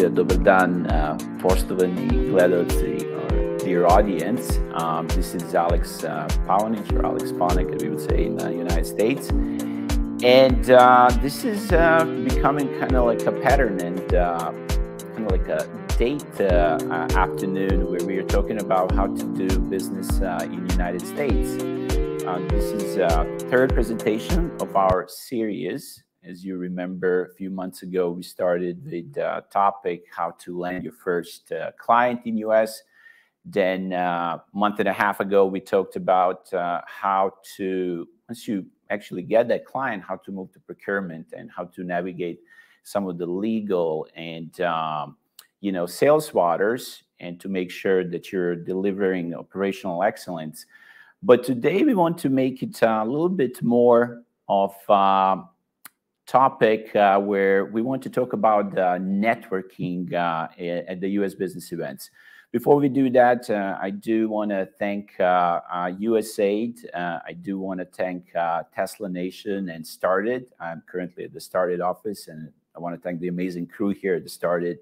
Srbije. Dobar dan, poštovani gledalci, dear audience. This is Aleks Paunić, or Aleks Paunić, as we would say in the United States. And this is becoming kind of like a pattern and kind of like a date afternoon where we are talking about how to do business in the United States. This is third presentation of our series. As you remember, a few months ago, we started with the topic, how to land your first client in US. Then a month and a half ago, we talked about how to, once you actually get that client, how to move to procurement and how to navigate some of the legal and sales waters, and to make sure that you're delivering operational excellence. But today we want to make it a little bit more of topic where we want to talk about networking at the U.S. business events. Before we do that, I do want to thank USAID. I do want to thank Tesla Nation and Started. I'm currently at the Started office, and I want to thank the amazing crew here at the Started.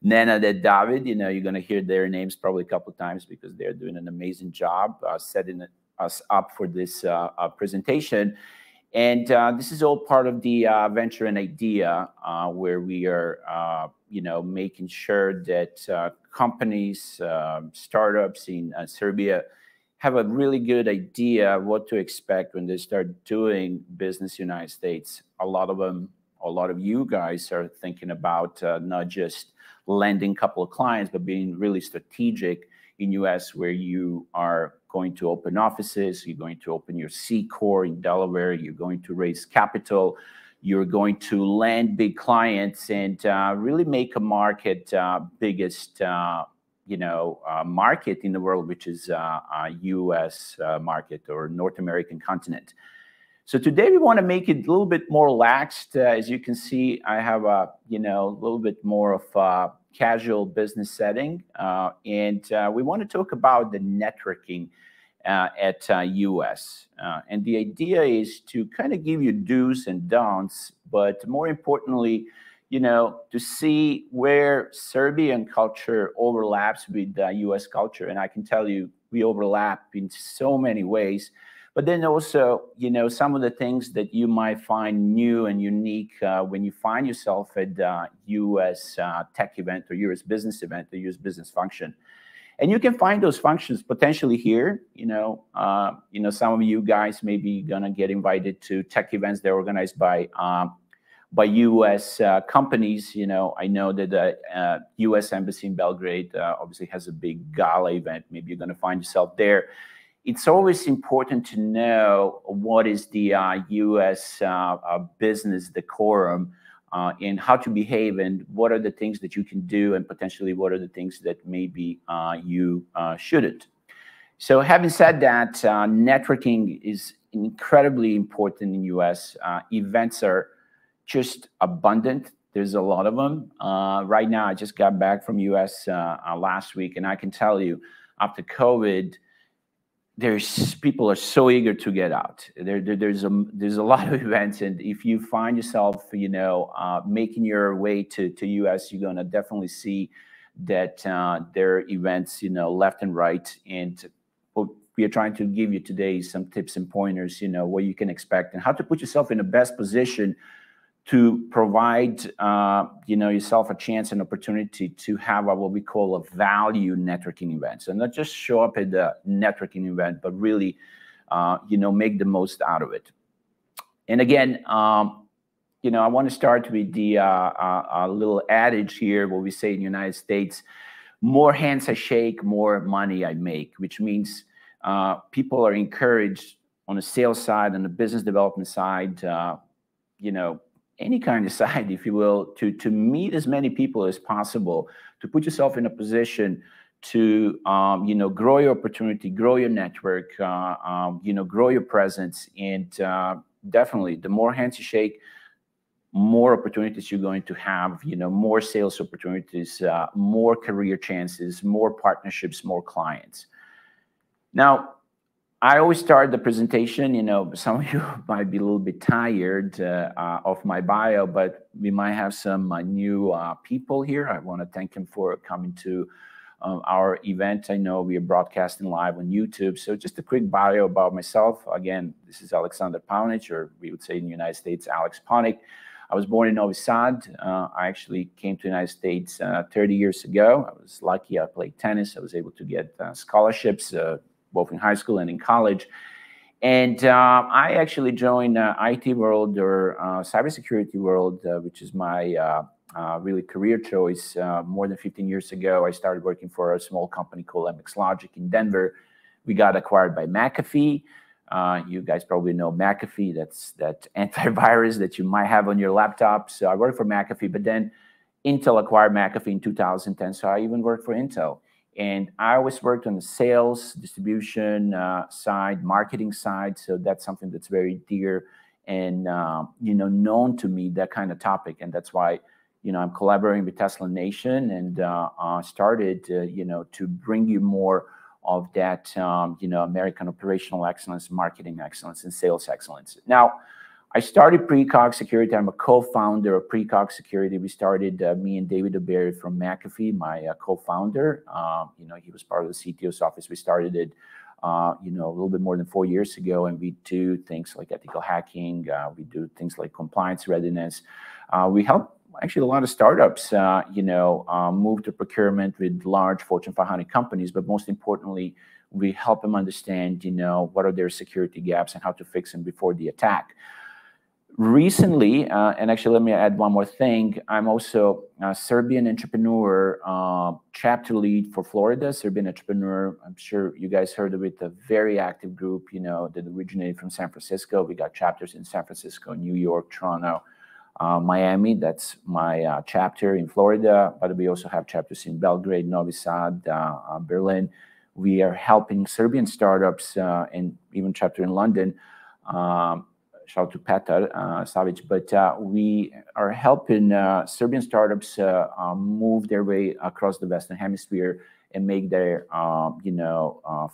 Nana and David, you're going to hear their names probably a couple of times because they're doing an amazing job setting us up for this presentation. And this is all part of the venture and idea where we are, making sure that companies, startups in Serbia have a really good idea of what to expect when they start doing business in the United States. A lot of you guys are thinking about not just landing a couple of clients, but being really strategic in US, where you are going to open offices, you're going to open your C Corp in Delaware, you're going to raise capital, you're going to land big clients and really make a market biggest market in the world, which is a US market or North American continent. So today we want to make it a little bit more relaxed. As you can see, I have a little bit more of a casual business setting, and we want to talk about the networking at US. And the idea is to kind of give you do's and don'ts, but more importantly, to see where Serbian culture overlaps with US culture. And I can tell you, we overlap in so many ways. But then also, some of the things that you might find new and unique when you find yourself at the U.S. tech event or U.S. business event, the U.S. business function. And you can find those functions potentially here. Some of you guys may be going to get invited to tech events that are organized by U.S. companies. I know that the U.S. Embassy in Belgrade obviously has a big gala event. Maybe you're going to find yourself there. It's always important to know what is the U.S. Business decorum and how to behave, and what are the things that you can do, and potentially what are the things that maybe you shouldn't. So having said that, networking is incredibly important in U.S. Events are just abundant. There's a lot of them. Right now, I just got back from U.S. Last week, and I can tell you, after COVID, people are so eager to get out. There's a lot of events, and if you find yourself, making your way to US, you're gonna definitely see that there are events, left and right. And what we are trying to give you today is some tips and pointers, what you can expect and how to put yourself in the best position to provide, yourself a chance and opportunity to have what we call a value networking event. So not just show up at the networking event, but really, make the most out of it. And again, I want to start with the little adage here, what we say in the United States: more hands I shake, more money I make, which means people are encouraged on the sales side, on the business development side, any kind of side, if you will, to meet as many people as possible, to put yourself in a position to, grow your opportunity, grow your network, grow your presence. And definitely, the more hands you shake, more opportunities you're going to have, more sales opportunities, more career chances, more partnerships, more clients. Now, I always start the presentation, some of you might be a little bit tired of my bio, but we might have some new people here. I want to thank them for coming to our event. I know we are broadcasting live on YouTube. So just a quick bio about myself. Again, this is Aleks Paunić, or we would say in the United States, Aleks Paunić. I was born in Novi Sad. I actually came to the United States 30 years ago. I was lucky. I played tennis. I was able to get scholarships, both in high school and in college. And I actually joined IT world, or cybersecurity world, which is my really career choice. More than 15 years ago, I started working for a small company called MX Logic in Denver. We got acquired by McAfee. You guys probably know McAfee. That's that antivirus that you might have on your laptop. So I worked for McAfee, but then Intel acquired McAfee in 2010. So I even worked for Intel. And I always worked on the sales, distribution side, marketing side. So that's something that's very dear and known to me, that kind of topic. And that's why I'm collaborating with Tesla Nation and started to bring you more of that American operational excellence, marketing excellence, and sales excellence. Now, I started PreCog Security. I'm a co-founder of PreCog Security. We started, me and David O'Berry from McAfee, my co-founder. He was part of the CTO's office. We started it, a little bit more than 4 years ago, and we do things like ethical hacking. We do things like compliance readiness. We help actually a lot of startups, move to procurement with large Fortune 500 companies, but most importantly, we help them understand, what are their security gaps and how to fix them before the attack. Recently, and actually let me add one more thing, I'm also a Serbian entrepreneur, chapter lead for Florida, Serbian entrepreneur. I'm sure you guys heard of it, a very active group, that originated from San Francisco. We got chapters in San Francisco, New York, Toronto, Miami. That's my chapter in Florida, but we also have chapters in Belgrade, Novi Sad, Berlin. We are helping Serbian startups and even chapter in London. Shout out to Petar Savic, but we are helping Serbian startups move their way across the Western Hemisphere and make their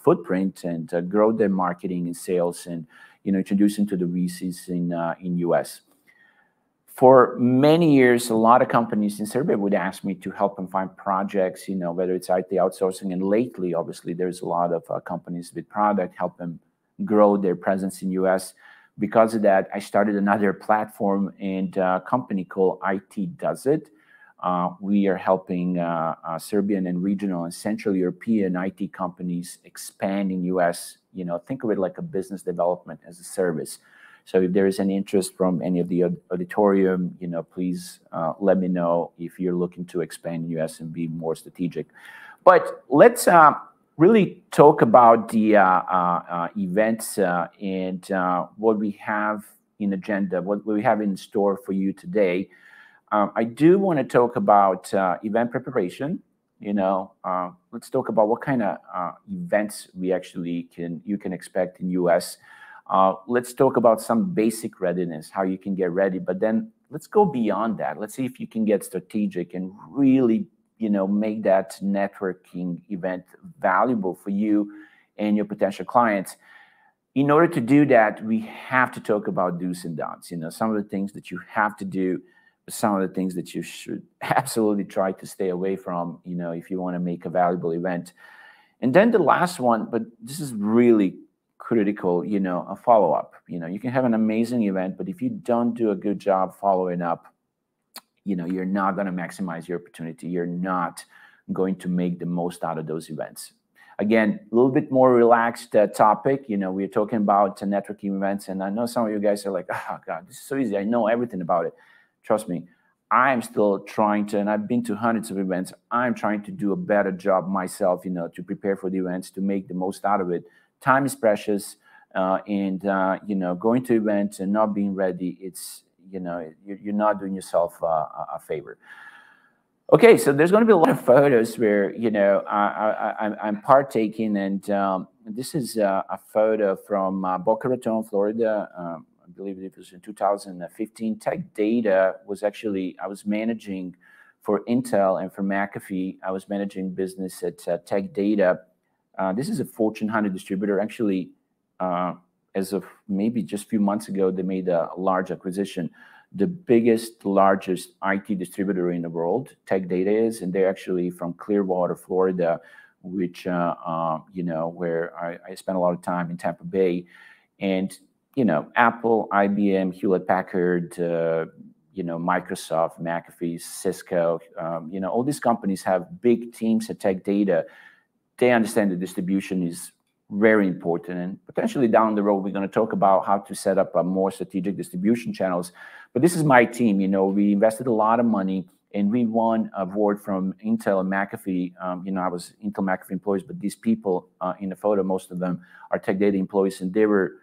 footprint and grow their marketing and sales and introducing to the VCs in US. For many years, a lot of companies in Serbia would ask me to help them find projects, whether it's IT outsourcing. And lately, obviously, there's a lot of companies with product, help them grow their presence in US. Because of that, I started another platform and company called IT Does It. We are helping Serbian and regional and Central European IT companies expand in US. Think of it like a business development as a service. So if there is any interest from any of the auditorium, please let me know if you're looking to expand in US and be more strategic. But let's really talk about the events and what we have in agenda, what we have in store for you today. I do want to talk about event preparation. Let's talk about what kind of events you can expect in US. Let's talk about some basic readiness, how you can get ready, but then let's go beyond that. Let's see if you can get strategic and really make that networking event valuable for you and your potential clients. In order to do that, we have to talk about do's and don'ts. Some of the things that you have to do, some of the things that you should absolutely try to stay away from, if you want to make a valuable event. And then the last one, but this is really critical, a follow-up. You can have an amazing event, but if you don't do a good job following up, you're not going to maximize your opportunity. You're not going to make the most out of those events. Again, a little bit more relaxed topic. We're talking about networking events, and I know some of you guys are like, oh God, this is so easy. I know everything about it. Trust me, I'm still trying to, and I've been to hundreds of events. I'm trying to do a better job myself, to prepare for the events, to make the most out of it. Time is precious, and going to events and not being ready, it's you're not doing yourself a favor. Okay, so there's going to be a lot of photos where I'm partaking, and this is a photo from Boca Raton, Florida. I believe it was in 2015. Tech Data was actually, I was managing for Intel and for McAfee. I was managing business at Tech Data. This is a Fortune 100 distributor. Actually, as of maybe just a few months ago, they made a large acquisition. The biggest, largest IT distributor in the world, Tech Data is, and they're actually from Clearwater, Florida, which, where I spent a lot of time in Tampa Bay. And, Apple, IBM, Hewlett-Packard, Microsoft, McAfee, Cisco, all these companies have big teams at Tech Data. They understand the distribution is very important, and potentially down the road, we're going to talk about how to set up a more strategic distribution channels. But this is my team. We invested a lot of money, and we won an award from Intel and McAfee. I was Intel McAfee employees, but these people in the photo, most of them are Tech Data employees, and they were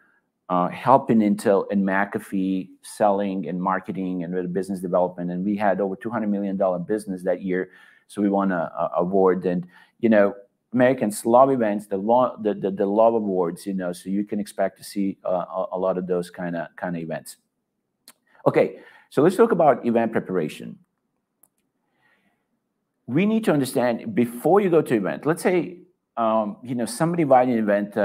helping Intel and McAfee selling and marketing and with business development. And we had over $200 million business that year, so we won an award. And Americans love events, the love awards, so you can expect to see a lot of those kind of events. Okay, so let's talk about event preparation. We need to understand before you go to event. Let's say somebody invited an event.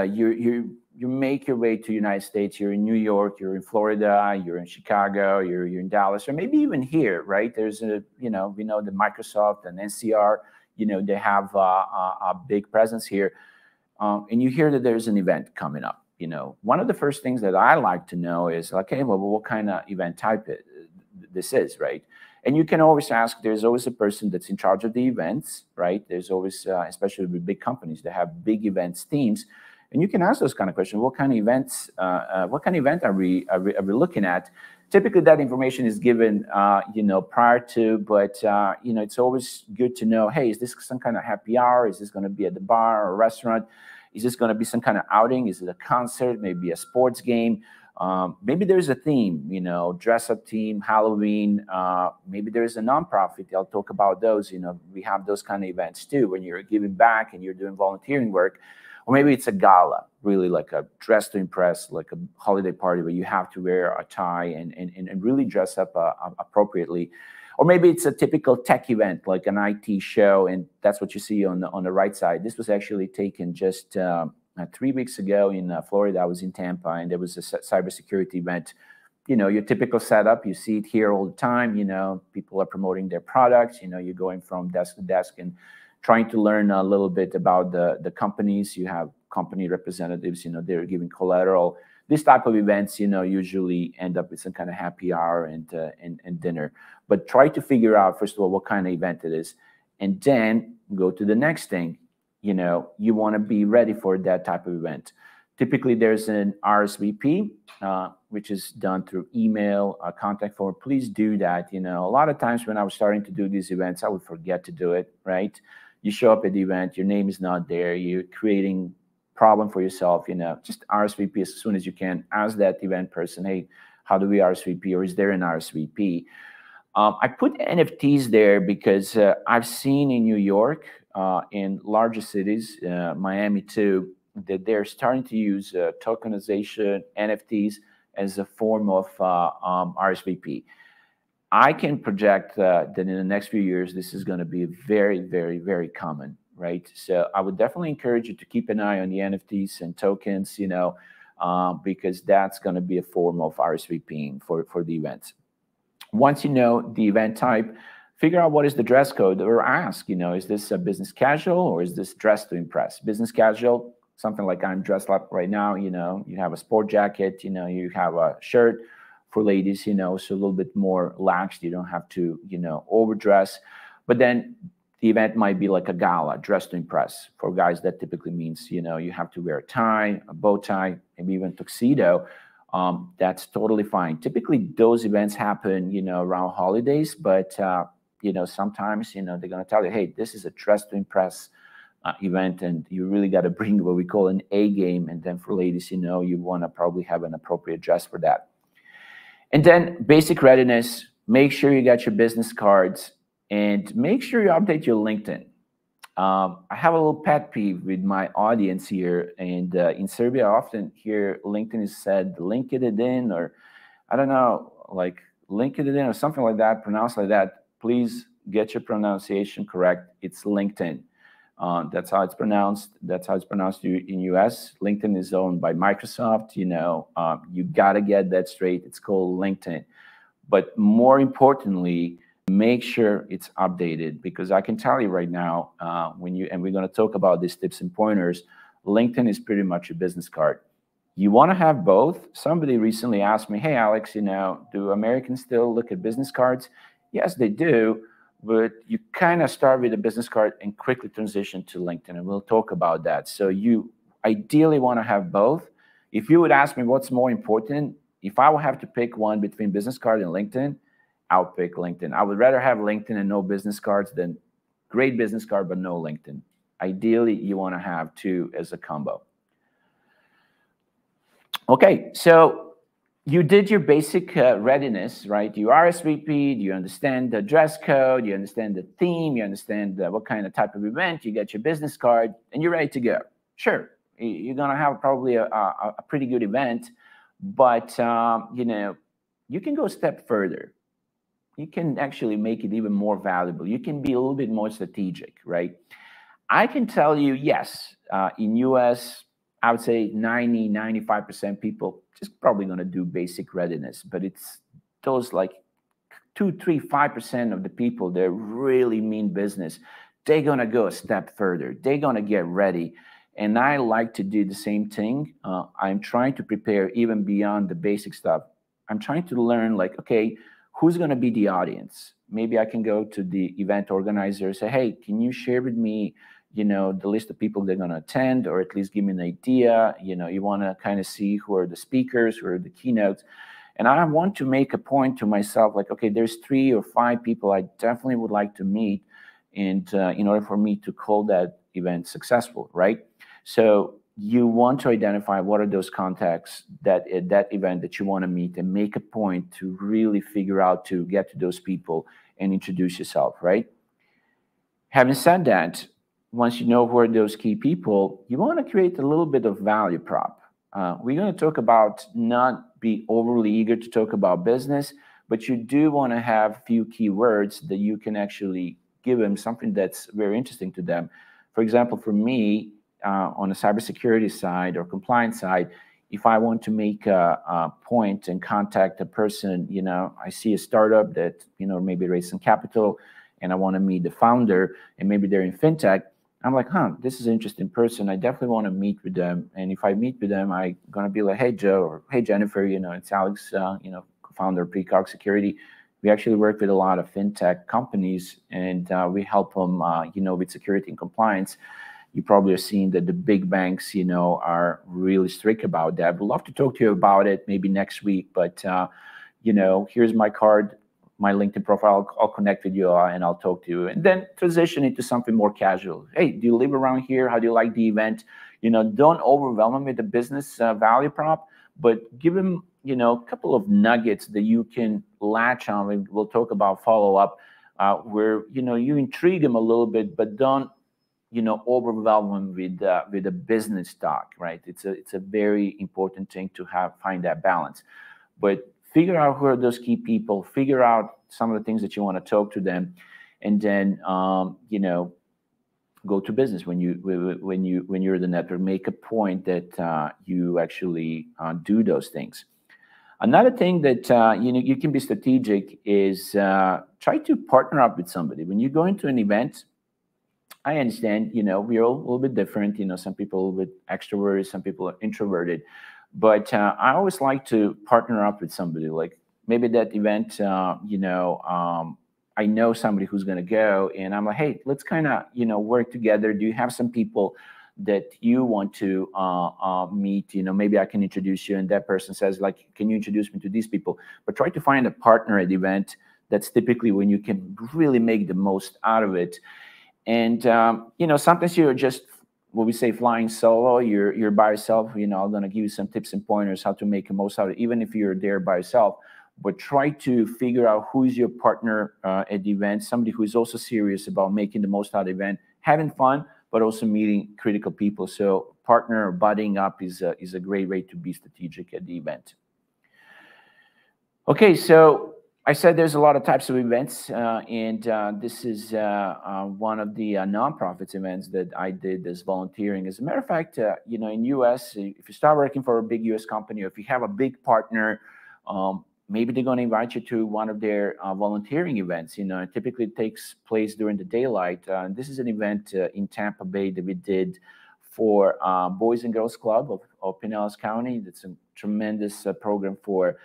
You make your way to the United States. You're in New York. You're in Florida. You're in Chicago. You're in Dallas, or maybe even here, right? There's we know the Microsoft and NCR. They have a big presence here, and you hear that there's an event coming up. One of the first things that I like to know is, okay, well, what kind of event type this is, right? And you can always ask. There's always a person that's in charge of the events, right? There's always, especially with big companies that have big events teams, and you can ask those kind of questions. What kind of events? What kind of event are we looking at? Typically, that information is given, prior to, but it's always good to know. Hey, is this some kind of happy hour? Is this going to be at the bar or a restaurant? Is this going to be some kind of outing? Is it a concert? Maybe a sports game? Maybe there's a theme, dress-up theme, Halloween. Maybe there's a nonprofit. I'll talk about those. We have those kind of events too, when you're giving back and you're doing volunteering work. Or maybe it's a gala, really like a dress to impress, like a holiday party where you have to wear a tie and really dress up appropriately. Or maybe it's a typical tech event, like an IT show, and that's what you see on the right side. This was actually taken just 3 weeks ago in Florida. I was in Tampa, and there was a cybersecurity event. Your typical setup, you see it here all the time. People are promoting their products. You're going from desk to desk and trying to learn a little bit about the companies. You have company representatives, they're giving collateral. This type of events, usually end up with some kind of happy hour and dinner. But try to figure out, first of all, what kind of event it is, and then go to the next thing. You want to be ready for that type of event. Typically, there's an RSVP, which is done through email, contact form. Please do that. A lot of times when I was starting to do these events, I would forget to do it, right? You show up at the event, your name is not there, you're creating problem for yourself, just RSVP as soon as you can. Ask that event person, hey, how do we RSVP, or is there an RSVP? I put NFTs there because I've seen in New York, in larger cities, Miami too, that they're starting to use tokenization, NFTs, as a form of RSVP. I can project that in the next few years, this is going to be very, very, very common, right? So I would definitely encourage you to keep an eye on the NFTs and tokens, because that's going to be a form of RSVPing for the events. Once you know the event type, figure out what is the dress code, or ask, is this a business casual or is this dress to impress? Business casual, something like I'm dressed up right now, you have a sport jacket, you have a shirt. For ladies, so a little bit more lax. You don't have to, overdress. But then the event might be like a gala, dress to impress. For guys, that typically means, you have to wear a tie, a bow tie, maybe even tuxedo. That's totally fine. Typically, those events happen, around holidays. But, sometimes, they're going to tell you, hey, this is a dress to impress event, and you really got to bring what we call an A game. And then for ladies, you want to probably have an appropriate dress for that. And then basic readiness, make sure you got your business cards, and make sure you update your LinkedIn. I have a little pet peeve with my audience here, and in Serbia, I often hear LinkedIn is said LinkedIn, or I don't know, like LinkedIn or something like that, pronounced like that. Please get your pronunciation correct. It's LinkedIn. That's how it's pronounced. That's how it's pronounced in US. LinkedIn is owned by Microsoft. You got to get that straight. It's called LinkedIn. But more importantly, make sure it's updated, because I can tell you right now, and we're going to talk about these tips and pointers, LinkedIn is pretty much a business card. You want to have both. Somebody recently asked me, hey, Alex, do Americans still look at business cards? Yes, they do, but you kind of start with a business card and quickly transition to LinkedIn, and we'll talk about that. So you ideally want to have both. If you would ask me what's more important, if I would have to pick one between business card and LinkedIn, I'll pick LinkedIn. I would rather have LinkedIn and no business cards than great business card but no LinkedIn. Ideally, you want to have two as a combo. Okay, so you did your basic readiness, right? You RSVP'd, you understand the dress code, you understand the theme, you understand what kind of type of event, you get your business card, and you're ready to go. Sure, you're going to have probably a pretty good event, but you can go a step further. You can actually make it even more valuable. You can be a little bit more strategic, right? I can tell you, yes, in US, I would say 90–95% people just probably going to do basic readiness, but it's those like 2, 3, 5% of the people that really mean business. They're going to go a step further. They're going to get ready. And I like to do the same thing. I'm trying to prepare even beyond the basic stuff. I'm trying to learn, like, okay, who's going to be the audience? Maybe I can go to the event organizer, say, hey, can you share with me the list of people they're going to attend, or at least give me an idea. You want to kind of see who are the speakers, who are the keynotes. And I want to make a point to myself, like, okay, there's 3 or 5 people I definitely would like to meet, and in order for me to call that event successful, right? So you want to identify what are those contacts that at that event that you want to meet, and make a point to really figure out to get to those people and introduce yourself, right? Having said that, once you know who are those key people, you want to create a little bit of value prop. We're going to talk about not be overly eager to talk about business, but you do want to have a few keywords that you can actually give them something that's very interesting to them. For example, for me, on the cybersecurity side or compliance side, if I want to make a point and contact a person, I see a startup that, maybe raised some capital, and I want to meet the founder, and maybe they're in fintech, I'm like, this is an interesting person. I definitely want to meet with them. And if I meet with them, I'm going to be like, hey, Joe, or hey, Jennifer, it's Aleks, co-founder of PreCog Security. We actually work with a lot of fintech companies, and we help them, with security and compliance. You probably are seeing that the big banks, are really strict about that. We'd love to talk to you about it maybe next week, but, here's my card, my LinkedIn profile. I'll connect with you and I'll talk to you, and then transition into something more casual. Hey, do you live around here? How do you like the event? Don't overwhelm them with the business value prop, but give them, a couple of nuggets that you can latch on. We'll talk about follow-up where, you intrigue them a little bit, but don't, overwhelm them with a business talk, right? It's a very important thing to find that balance. But figure out who are those key people, figure out some of the things that you want to talk to them, and then, go to business when you're the network. Make a point that you actually do those things. Another thing that you can be strategic is try to partner up with somebody. When you go into an event, I understand, we're all a little bit different. Some people are a little bit extroverted, some people are introverted. But I always like to partner up with somebody. Like maybe that event, I know somebody who's going to go, and I'm like, hey, let's kind of, work together. Do you have some people that you want to meet? Maybe I can introduce you. And that person says, like, can you introduce me to these people? But try to find a partner at the event. That's typically when you can really make the most out of it. And, sometimes you're just, what we say, flying solo. You're by yourself. I'm going to give you some tips and pointers how to make the most out of it, even if you're there by yourself. But try to figure out who is your partner at the event, somebody who is also serious about making the most out of the event, having fun, but also meeting critical people. So partner or budding up is a great way to be strategic at the event. Okay, so I said there's a lot of types of events, and this is one of the nonprofits events that I did as volunteering. As a matter of fact, you know, in US, if you start working for a big US company, or if you have a big partner, maybe they're going to invite you to one of their volunteering events. You know, it typically takes place during the daylight. This is an event in Tampa Bay that we did for Boys and Girls Club of Pinellas County. That's a tremendous program for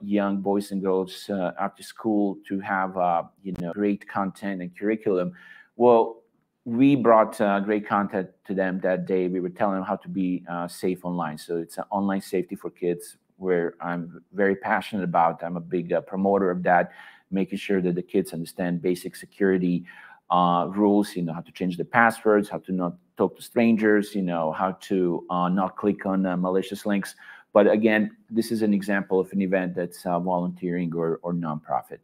young boys and girls after school to have you know, great content and curriculum. Well, we brought great content to them that day. We were telling them how to be safe online. So it's an online safety for kids, where I'm very passionate about. I'm a big promoter of that, making sure that the kids understand basic security rules, you know, how to change the passwords, how to not talk to strangers, you know, how to not click on malicious links. But again, this is an example of an event that's volunteering or nonprofit.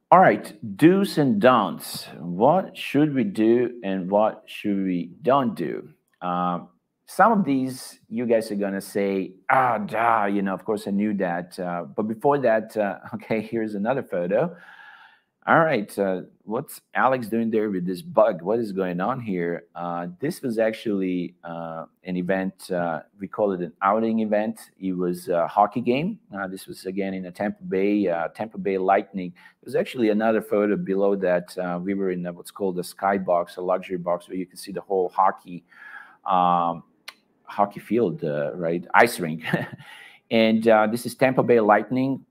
All right, do's and don'ts. What should we do and what should we don't do? Some of these you guys are going to say, duh, you know, of course I knew that. But before that, okay, here's another photo. All right, what's Alex doing there with this bug? What is going on here? This was actually an event, we call it an outing event. It was a hockey game. This was again in a Tampa Bay Lightning. There's actually another photo below that. We were in what's called a skybox, a luxury box, where you can see the whole hockey field, right? Ice rink. And this is Tampa Bay Lightning.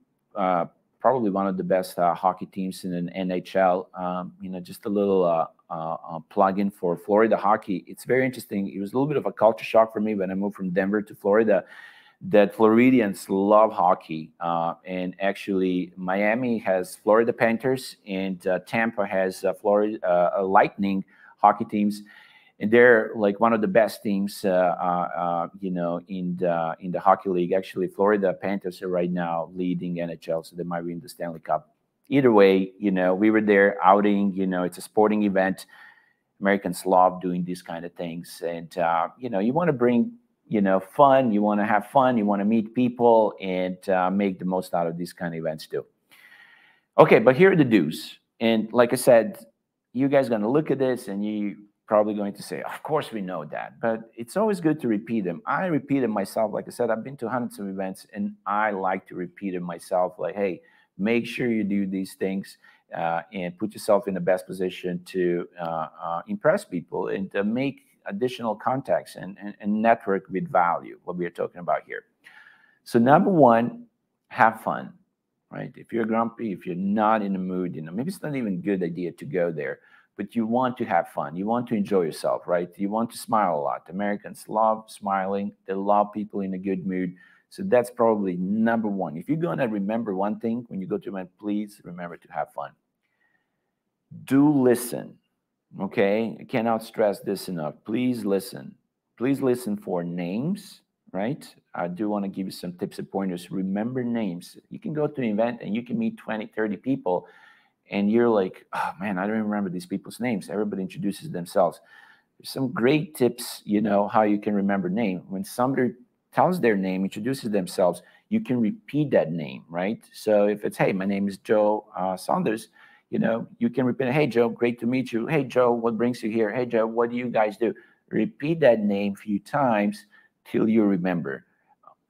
Probably one of the best hockey teams in an NHL. You know, just a little plug-in for Florida hockey. It's very interesting. It was a little bit of a culture shock for me when I moved from Denver to Florida, that Floridians love hockey. And actually, Miami has Florida Panthers, and Tampa has Florida Lightning hockey teams. And they're like one of the best teams, you know, in the hockey league. Actually, Florida Panthers are right now leading NHL, so they might win the Stanley Cup. Either way, you know, we were there outing. You know, it's a sporting event. Americans love doing these kind of things, and you know, you want to bring, you know, fun. You want to have fun. You want to meet people and make the most out of these kind of events too. Okay, but here are the do's. And like I said, you guys are going to look at this and you probably going to say, of course we know that, but it's always good to repeat them. I repeat them myself. Like I said, I've been to hundreds of events and I like to repeat them myself. Like, hey, make sure you do these things and put yourself in the best position to impress people and to make additional contacts and network with value, what we are talking about here. So number one, have fun, right? If you're grumpy, if you're not in the mood, you know, maybe it's not even a good idea to go there. But you want to have fun. You want to enjoy yourself, right? You want to smile a lot. Americans love smiling. They love people in a good mood. So that's probably number one. If you're going to remember one thing when you go to an event, please remember to have fun. Do listen, okay? I cannot stress this enough. Please listen. Please listen for names, right? I do want to give you some tips and pointers. Remember names. You can go to an event and you can meet 20, 30 people. And you're like, oh man, I don't even remember these people's names. Everybody introduces themselves. There's some great tips, you know, how you can remember name. When somebody tells their name, introduces themselves, you can repeat that name, right? So if it's, hey, my name is Joe Saunders, you know, you can repeat, hey, Joe, great to meet you. Hey, Joe, what brings you here? Hey, Joe, what do you guys do? Repeat that name a few times till you remember.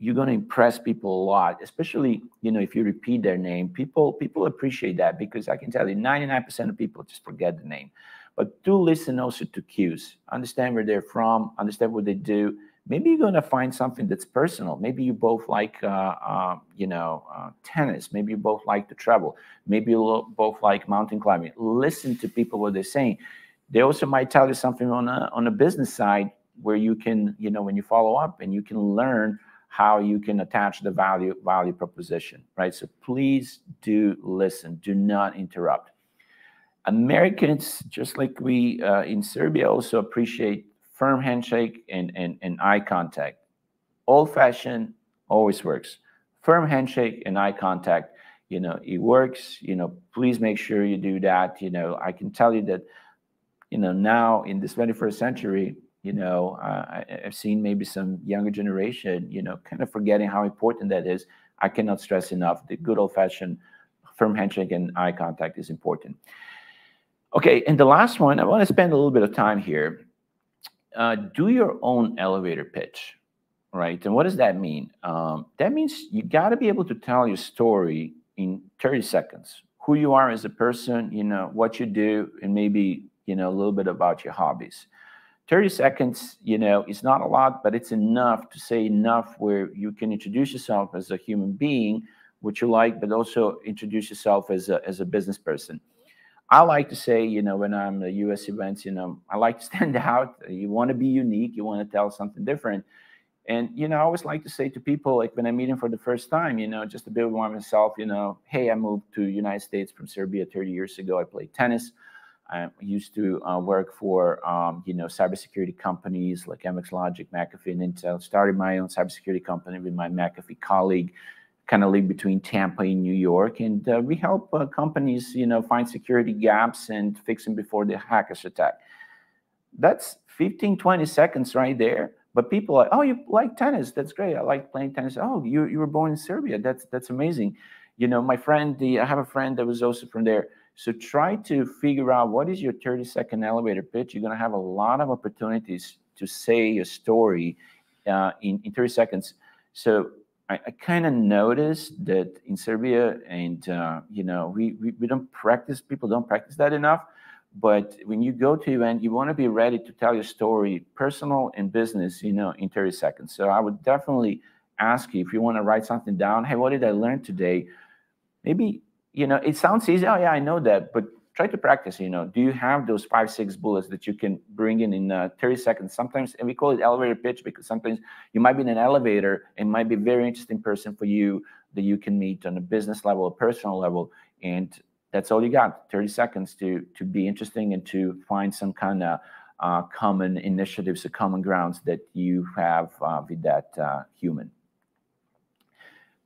You're going to impress people a lot, especially, you know, if you repeat their name. People appreciate that, because I can tell you 99% of people just forget the name. But do listen also to cues. Understand where they're from, understand what they do. Maybe you're going to find something that's personal. Maybe you both like, you know, tennis. Maybe you both like to travel. Maybe you both like mountain climbing. Listen to people, what they're saying. They also might tell you something on a business side where you can, you know, when you follow up and you can learn how you can attach the value proposition, right? So please do listen. Do not interrupt. Americans, just like we in Serbia, also appreciate firm handshake and eye contact. Old-fashioned always works. Firm handshake and eye contact, you know, it works. You know, please make sure you do that. You know, I can tell you that, you know, now in this 21st century, I've seen maybe some younger generation, kind of forgetting how important that is. I cannot stress enough, the good old-fashioned firm handshake and eye contact is important. Okay, and the last one, I want to spend a little bit of time here. Do your own elevator pitch, right? And what does that mean? That means you got to be able to tell your story in 30 seconds. Who you are as a person, what you do, and maybe, a little bit about your hobbies. 30 seconds, is not a lot, but it's enough to say enough where you can introduce yourself as a human being, what you like, but also introduce yourself as a business person. I like to say, when I'm at US events, I like to stand out. You want to be unique. You want to tell something different. And, I always like to say to people, like when I meet them for the first time, just a bit about myself, hey, I moved to the United States from Serbia 30 years ago. I played tennis. I used to work for, cybersecurity companies like MX Logic, McAfee, and Intel. Started my own cybersecurity company with my McAfee colleague, kind of live between Tampa and New York. And we help companies, find security gaps and fix them before the hackers attack. That's 15, 20 seconds right there. But people are like, oh, you like tennis? That's great. I like playing tennis. Oh, you were born in Serbia. That's amazing. My friend, I have a friend that was also from there. So try to figure out what is your 30-second elevator pitch. You're going to have a lot of opportunities to say your story in 30 seconds. So I kind of noticed that in Serbia, and we don't practice. People don't practice that enough. But when you go to an event, you want to be ready to tell your story, personal and business, in 30 seconds. So I would definitely ask you, if you want to write something down, hey, what did I learn today? Maybe, it sounds easy. Oh, yeah, I know that. But try to practice, do you have those 5, 6 bullets that you can bring in 30 seconds? Sometimes, and we call it elevator pitch because sometimes you might be in an elevator and might be a very interesting person for you that you can meet on a business level, a personal level. And that's all you got, 30 seconds to be interesting and to find some kind of common initiatives or common grounds that you have with that human.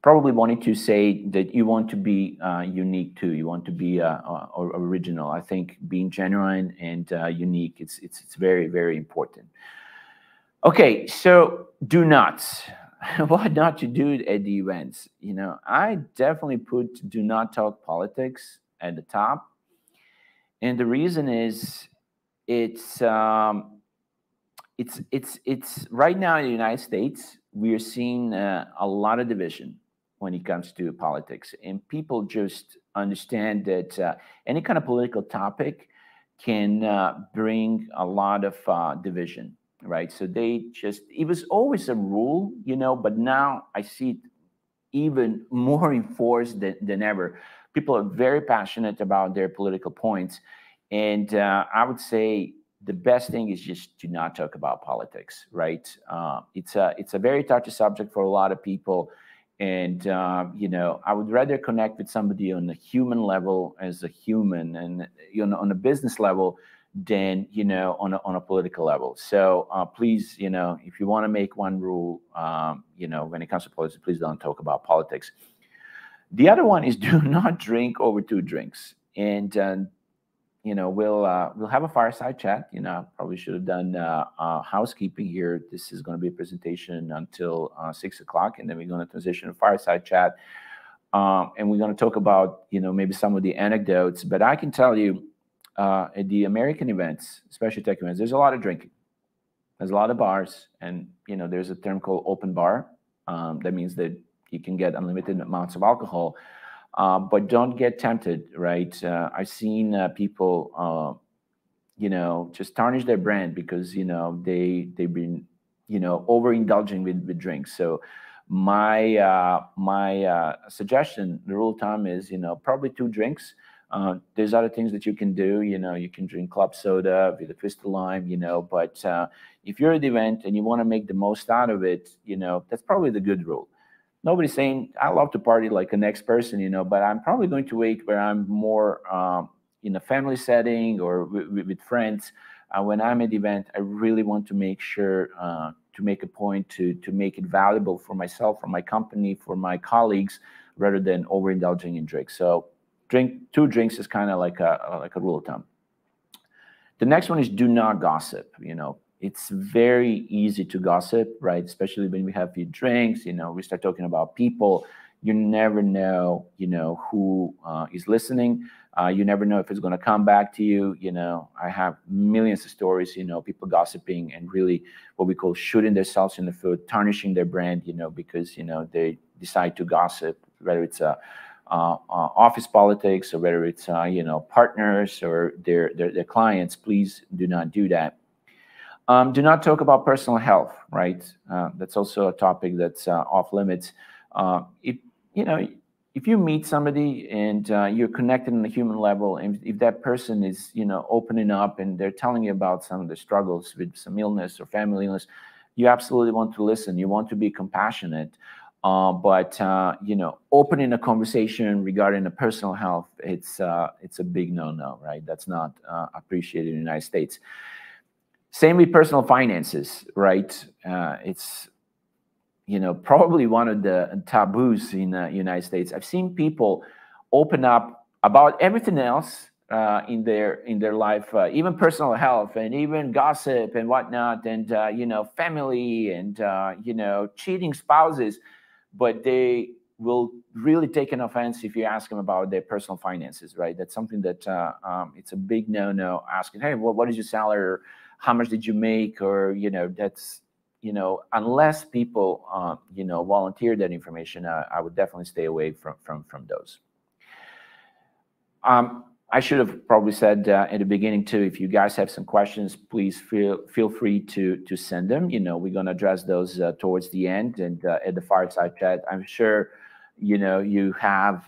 Probably wanting to say that you want to be unique too. You want to be original. I think being genuine and unique, it's very, very important. Okay, so do nots. What not to do at the events? I definitely put do not talk politics at the top, and the reason is it's right now in the United States we are seeing a lot of division when it comes to politics, and people just understand that any kind of political topic can bring a lot of division, right? So it was always a rule, but now I see it even more enforced than ever. People are very passionate about their political points, and I would say the best thing is just to not talk about politics, right? It's a very touchy subject for a lot of people. And, I would rather connect with somebody on a human level as a human and, on a business level than, on a political level. So please, if you want to make one rule, when it comes to politics, please don't talk about politics. The other one is do not drink over 2 drinks. And, we'll have a fireside chat. Probably should have done housekeeping here. This is going to be a presentation until 6 o'clock, and then we're going to transition to fireside chat. And we're going to talk about, maybe some of the anecdotes. But I can tell you, at the American events, especially tech events, there's a lot of drinking. There's a lot of bars, and there's a term called open bar. That means that you can get unlimited amounts of alcohol. But don't get tempted, right? I've seen people, just tarnish their brand because, they've been, overindulging with drinks. So my suggestion, the rule of thumb is, probably 2 drinks. There's other things that you can do. You can drink club soda with a twist of lime, but if you're at the event and you want to make the most out of it, that's probably the good rule. Nobody's saying I love to party like the next person, but I'm probably going to wait where I'm more in a family setting or with friends. When I'm at the event, I really want to make sure to make a point to make it valuable for myself, for my company, for my colleagues, rather than overindulging in drinks. So 2 drinks is kind of like a rule of thumb. The next one is do not gossip. it's very easy to gossip, right? Especially when we have a few drinks, we start talking about people. You never know, who is listening. You never know if it's going to come back to you. I have millions of stories, people gossiping and really what we call shooting themselves in the foot, tarnishing their brand, because, they decide to gossip, whether it's office politics or whether it's, partners or their clients. Please do not do that. Do not talk about personal health, right? That's also a topic that's off limits. If you meet somebody and you're connected on a human level, and if that person is, opening up and they're telling you about some of the struggles with some illness or family illness, you absolutely want to listen. You want to be compassionate. But opening a conversation regarding the personal health, it's a big no-no, right? That's not appreciated in the United States. Same with personal finances, right? It's probably one of the taboos in the United States. I've seen people open up about everything else in their life, even personal health and even gossip and whatnot, and family and cheating spouses, but they will really take an offense if you ask them about their personal finances, right? That's something that it's a big no-no. Asking, hey, what is your salary? Or how much did you make? Or that's unless people, volunteer that information, I would definitely stay away from those. I should have probably said in the beginning too, if you guys have some questions, please feel free to send them. We're going to address those towards the end and at the fireside chat. I'm sure, you have,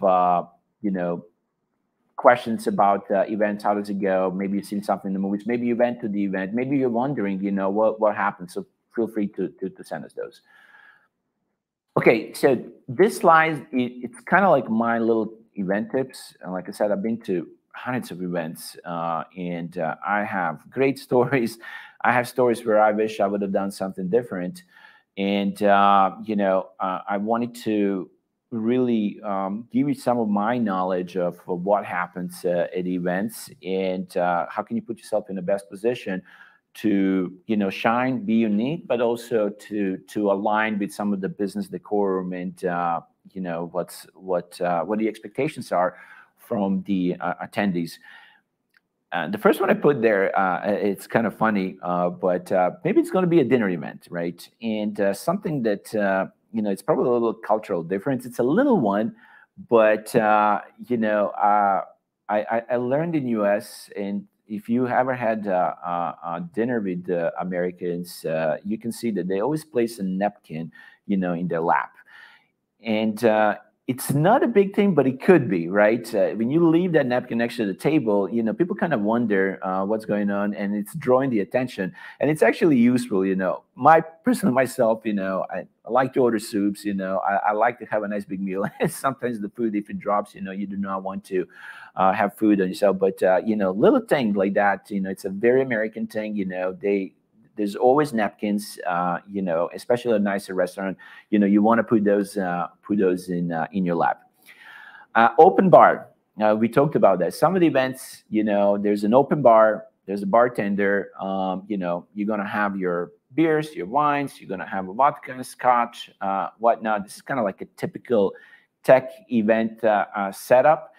questions about events. How does it go? Maybe you've seen something in the movies. Maybe you went to the event. Maybe you're wondering, what happened. So feel free to send us those. Okay, so this slide, it's kind of like my little event tips. And like I said, I've been to hundreds of events, and I have great stories. I have stories where I wish I would have done something different. And, I wanted to really give you some of my knowledge of what happens at events and how can you put yourself in the best position to shine, be unique, but also to align with some of the business decorum and what the expectations are from the attendees. The first one I put there, it's kind of funny, but maybe it's going to be a dinner event, right? And something that it's probably a little cultural difference. It's a little one, but I learned in U.S. and if you ever had a dinner with Americans, you can see that they always place a napkin, in their lap. And it's not a big thing, but it could be, right? When you leave that napkin next to the table, people kind of wonder what's going on, and it's drawing the attention. And it's actually useful, myself, I like to order soups, I like to have a nice big meal. Sometimes the food, if it drops, you do not want to have food on yourself. But, little things like that, it's a very American thing, there's always napkins, especially at a nicer restaurant. You want to put those in your lap. Open bar. We talked about that. Some of the events, there's an open bar. There's a bartender. You're gonna have your beers, your wines. You're gonna have a vodka, scotch, whatnot. This is kind of like a typical tech event setup.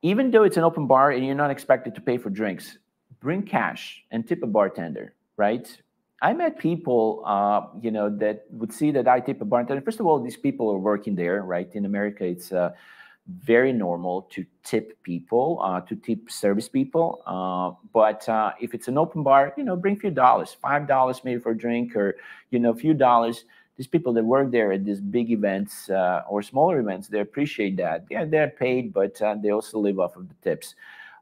Even though it's an open bar and you're not expected to pay for drinks, bring cash and tip a bartender, right? I met people, that would see that I tip a bartender. First of all, these people are working there, right? In America, it's very normal to tip people, to tip service people. But if it's an open bar, bring a few dollars, $5 maybe for a drink, or, a few dollars. These people that work there at these big events or smaller events, they appreciate that. Yeah, they're paid, but they also live off of the tips.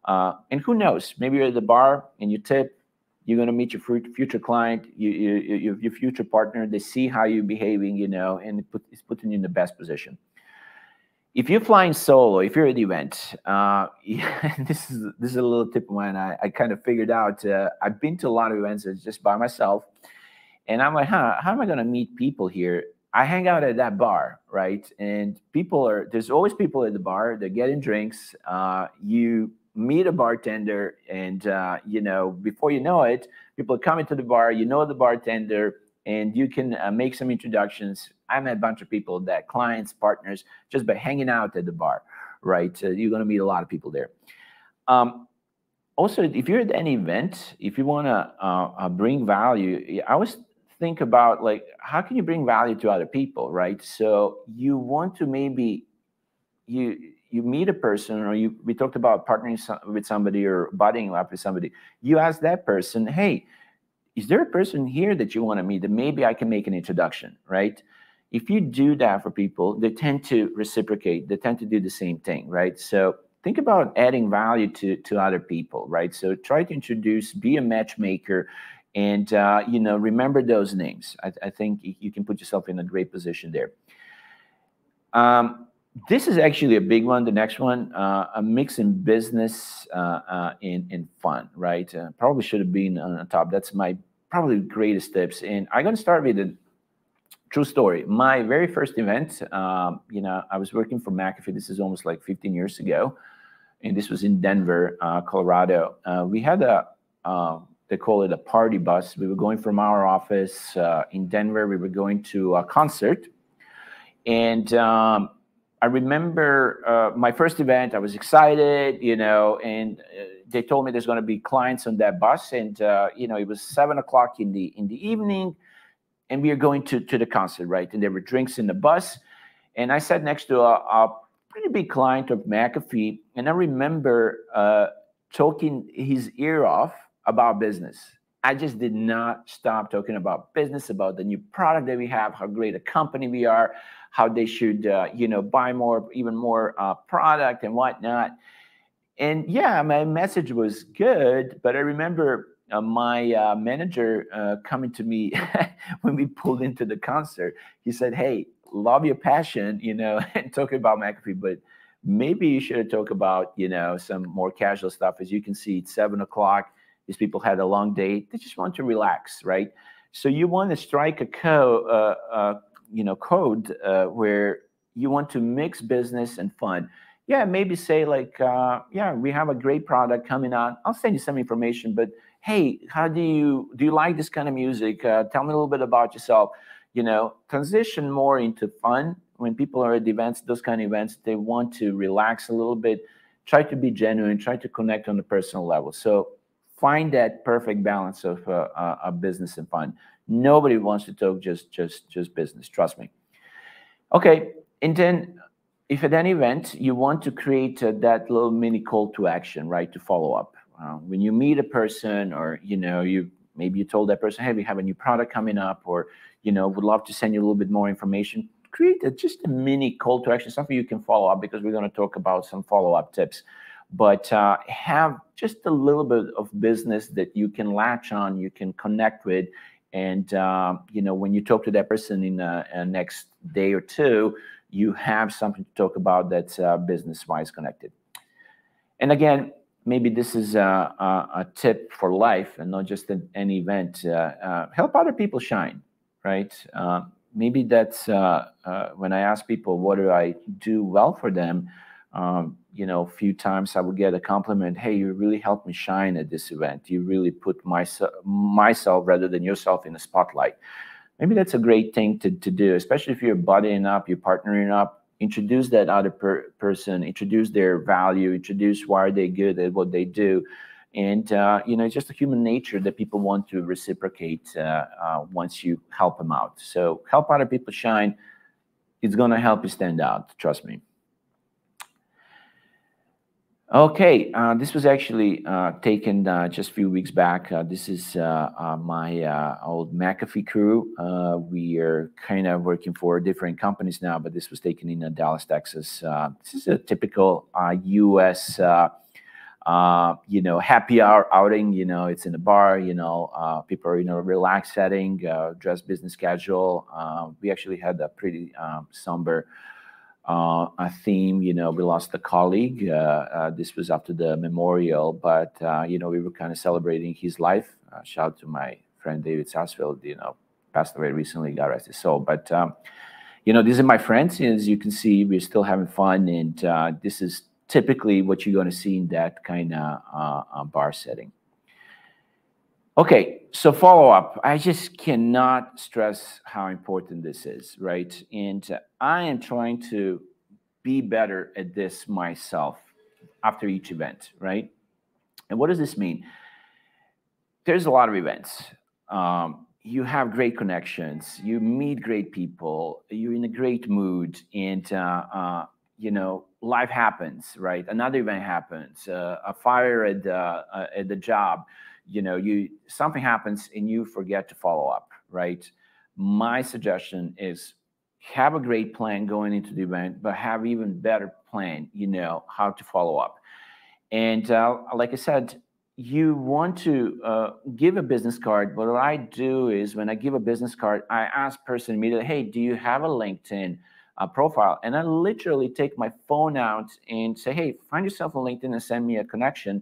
And who knows, maybe you're at the bar and you tip, you're going to meet your future client, your future partner. They see how you're behaving, and it's putting you in the best position. If you're flying solo, if you're at the event, this is a little tip of mine. I kind of figured out, I've been to a lot of events just by myself, and I'm like, how am I going to meet people here? I hang out at that bar, right? And there's always people at the bar. They're getting drinks. You meet a bartender, and before you know it, People are coming to the bar, you know the bartender, and you can make some introductions. I met a bunch of people, that clients, partners, just by hanging out at the bar, right? You're going to meet a lot of people there. Also, if you're at any event, if you want to bring value, I always think about, like, how can you bring value to other people, right? So you want to maybe, you meet a person, or we talked about partnering with somebody or buddying up with somebody. You ask that person, hey, is there a person here that you want to meet that maybe I can make an introduction, right? If you do that for people, they tend to reciprocate. They tend to do the same thing, right? So think about adding value to other people, right? So try to introduce, be a matchmaker, and remember those names. I think you can put yourself in a great position there. This is actually a big one. The next one, a mix in business and fun, right? Probably should have been on the top. That's my probably greatest tips. And I'm going to start with a true story. My very first event, I was working for McAfee. This is almost like 15 years ago. And this was in Denver, Colorado. We had they call it a party bus. We were going from our office in Denver. We were going to a concert. And I remember my first event, I was excited, and they told me there's going to be clients on that bus. And, it was 7 o'clock in the evening, and we are going to the concert, right? And there were drinks in the bus. And I sat next to a pretty big client of McAfee. And I remember talking his ear off about business. I just did not stop talking about business, about the new product that we have, how great a company we are, how they should, buy even more product and whatnot. And yeah, my message was good, but I remember my manager coming to me when we pulled into the concert. He said, hey, love your passion, and talking about McAfee, but maybe you should talk about, some more casual stuff. As you can see, it's 7 o'clock. These people had a long day. They just want to relax, right? So you want to strike a code where you want to mix business and fun. Yeah, maybe say like, we have a great product coming out. I'll send you some information, but hey, how do you like this kind of music? Tell me a little bit about yourself. Transition more into fun. When people are at events, those kind of events, they want to relax a little bit, try to be genuine, try to connect on a personal level. So find that perfect balance of business and fun. Nobody wants to talk just business, trust me. Okay, and then if at any event you want to create that little mini call to action, right, to follow up. When you meet a person, or maybe you told that person, hey, we have a new product coming up, or would love to send you a little bit more information. Create just a mini call to action, something you can follow up, because we're going to talk about some follow-up tips. But have just a little bit of business that you can latch on, you can connect with, and when you talk to that person in a next day or two, you have something to talk about that's business-wise connected. And again, maybe this is a tip for life and not just an event. Help other people shine, right? Maybe that's when I ask people, what do I do well for them? A few times I would get a compliment. Hey, you really helped me shine at this event. You really put myself rather than yourself in the spotlight. Maybe that's a great thing to do, especially if you're buddying up, you're partnering up. Introduce that other person, introduce their value, introduce why are they good at what they do. And, it's just a human nature that people want to reciprocate once you help them out. So help other people shine. It's going to help you stand out, trust me. Okay, this was actually taken just a few weeks back. This is my old McAfee crew. We are kind of working for different companies now, but this was taken in Dallas, Texas. This is a typical U.S. Happy hour outing. It's in a bar. People are in a relaxed setting, dress business casual. We actually had a pretty somber a theme. We lost a colleague. This was after the memorial, but we were kind of celebrating his life. Shout out to my friend David Sarsfield. Passed away recently, God rest his soul. But these are my friends. As you can see, we're still having fun, and this is typically what you're going to see in that kind of bar setting. Okay, so follow up. I just cannot stress how important this is, right? And I am trying to be better at this myself after each event, right? And what does this mean? There's a lot of events. You have great connections, you meet great people, you're in a great mood, and you know, life happens, right? Another event happens, a fire at the job, you know, something happens and you forget to follow up, right? My suggestion is have a great plan going into the event, but have even better plan, you know, how to follow up. And like I said, you want to give a business card. But what I do is when I give a business card, I ask person immediately, hey, do you have a LinkedIn profile? And I literally take my phone out and say, hey, find yourself on LinkedIn and send me a connection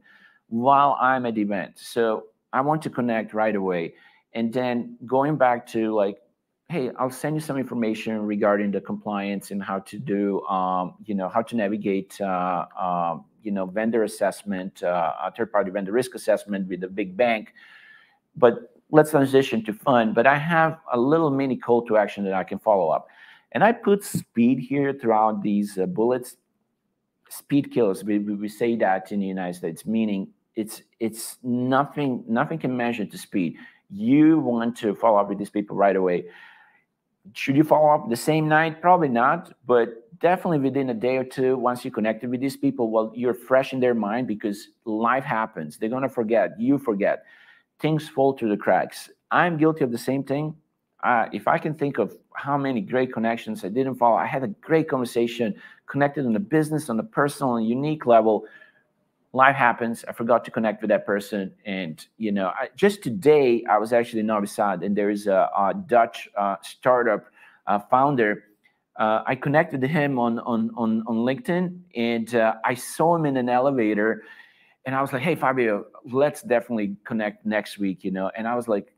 while I'm at the event. So I want to connect right away. And then going back to like, hey, I'll send you some information regarding the compliance and how to do, you know, how to navigate, you know, vendor assessment, third-party vendor risk assessment with a big bank. But let's transition to fun. But I have a little mini call to action that I can follow up. And I put speed here throughout these bullets. Speed kills. We say that in the United States, meaning it's nothing can measure to speed. You want to follow up with these people right away. Should you follow up the same night? Probably not, but definitely within a day or two, once you connected with these people, well, you're fresh in their mind because life happens. They're going to forget. You forget. Things fall through the cracks. I'm guilty of the same thing. If I can think of how many great connections I didn't follow, I had a great conversation, connected on the business, on the personal and unique level. Life happens. I forgot to connect with that person. And, you know, just today, I was actually in Novi Sad, and there is a Dutch startup founder. I connected to him on LinkedIn, and I saw him in an elevator. And I was like, hey, Fabio, let's definitely connect next week, you know. And I was like,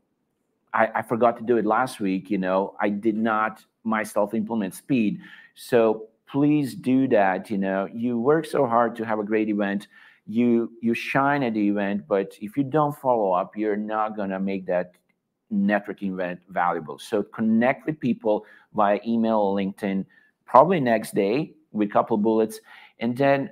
I forgot to do it last week, you know. I did not myself implement speed. So please do that, you know. You work so hard to have a great event. You shine at the event, but if you don't follow up, you're not going to make that networking event valuable. So connect with people via email or LinkedIn, probably next day with a couple of bullets. And then,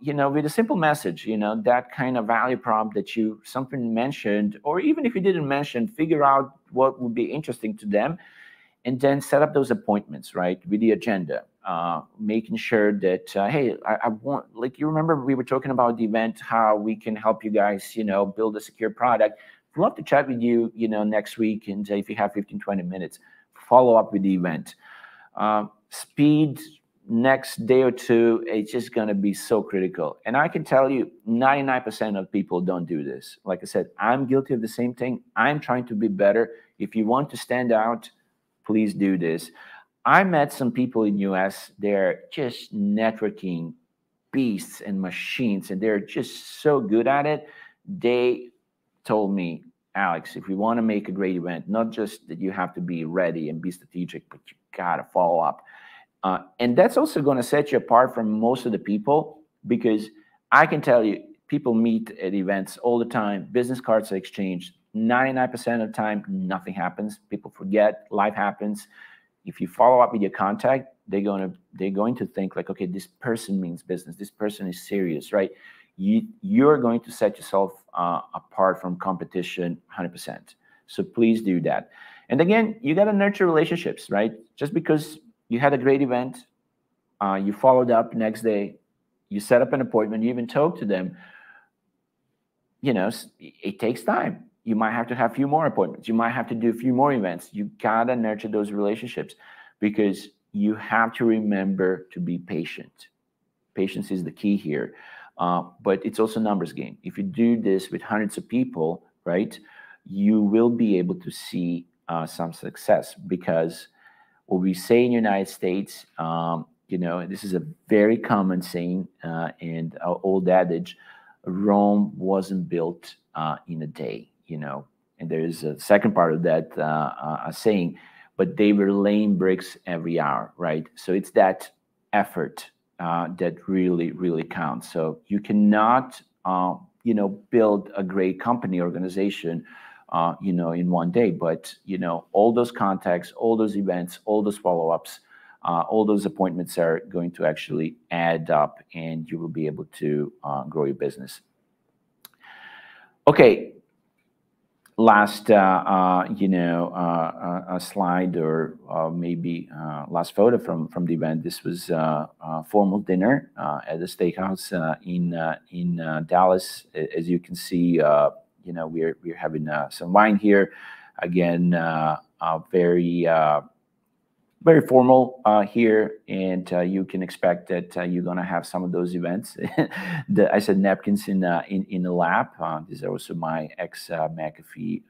you know, with a simple message, you know, that kind of value prompt that you something mentioned, or even if you didn't mention, figure out what would be interesting to them. And then set up those appointments, right, with the agenda, making sure that, hey, I want, like, you remember we were talking about the event, how we can help you guys, you know, build a secure product. I'd love to chat with you, you know, next week. And if you have 15, 20 minutes, follow up with the event. Speed, next day or two, it's just going to be so critical. And I can tell you 99% of people don't do this. Like I said, I'm guilty of the same thing. I'm trying to be better. If you want to stand out, please do this. I met some people in US, they're just networking beasts and machines, and they're just so good at it. They told me, Alex, if we want to make a great event, not just that you have to be ready and be strategic, but you got to follow up. And that's also going to set you apart from most of the people, because I can tell you, people meet at events all the time, business cards are exchanged. 99% of the time, nothing happens. People forget, life happens. If you follow up with your contact, they're going to think like, okay, this person means business. This person is serious, right? You're going to set yourself apart from competition 100%. So please do that. And again, you got to nurture relationships, right? Just because you had a great event, you followed up next day, you set up an appointment, you even talked to them, you know, it takes time. You might have to have a few more appointments. You might have to do a few more events. You gotta nurture those relationships, because you have to remember to be patient. Patience is the key here, but it's also a numbers game. If you do this with hundreds of people, right, you will be able to see some success, because what we say in the United States, you know, this is a very common saying and old adage, Rome wasn't built in a day. You know, and there's a second part of that saying, but they were laying bricks every hour, right? So it's that effort that really, really counts. So you cannot build a great company organization, in one day. But, all those contacts, all those events, all those follow-ups, all those appointments are going to actually add up, and you will be able to grow your business. Okay. Last, a slide, or maybe last photo from the event. This was a formal dinner at the steakhouse in Dallas. As you can see, we're having some wine here. Again, very formal here, and you can expect that you're going to have some of those events. I said napkins in the lap. These are also my ex-McAfee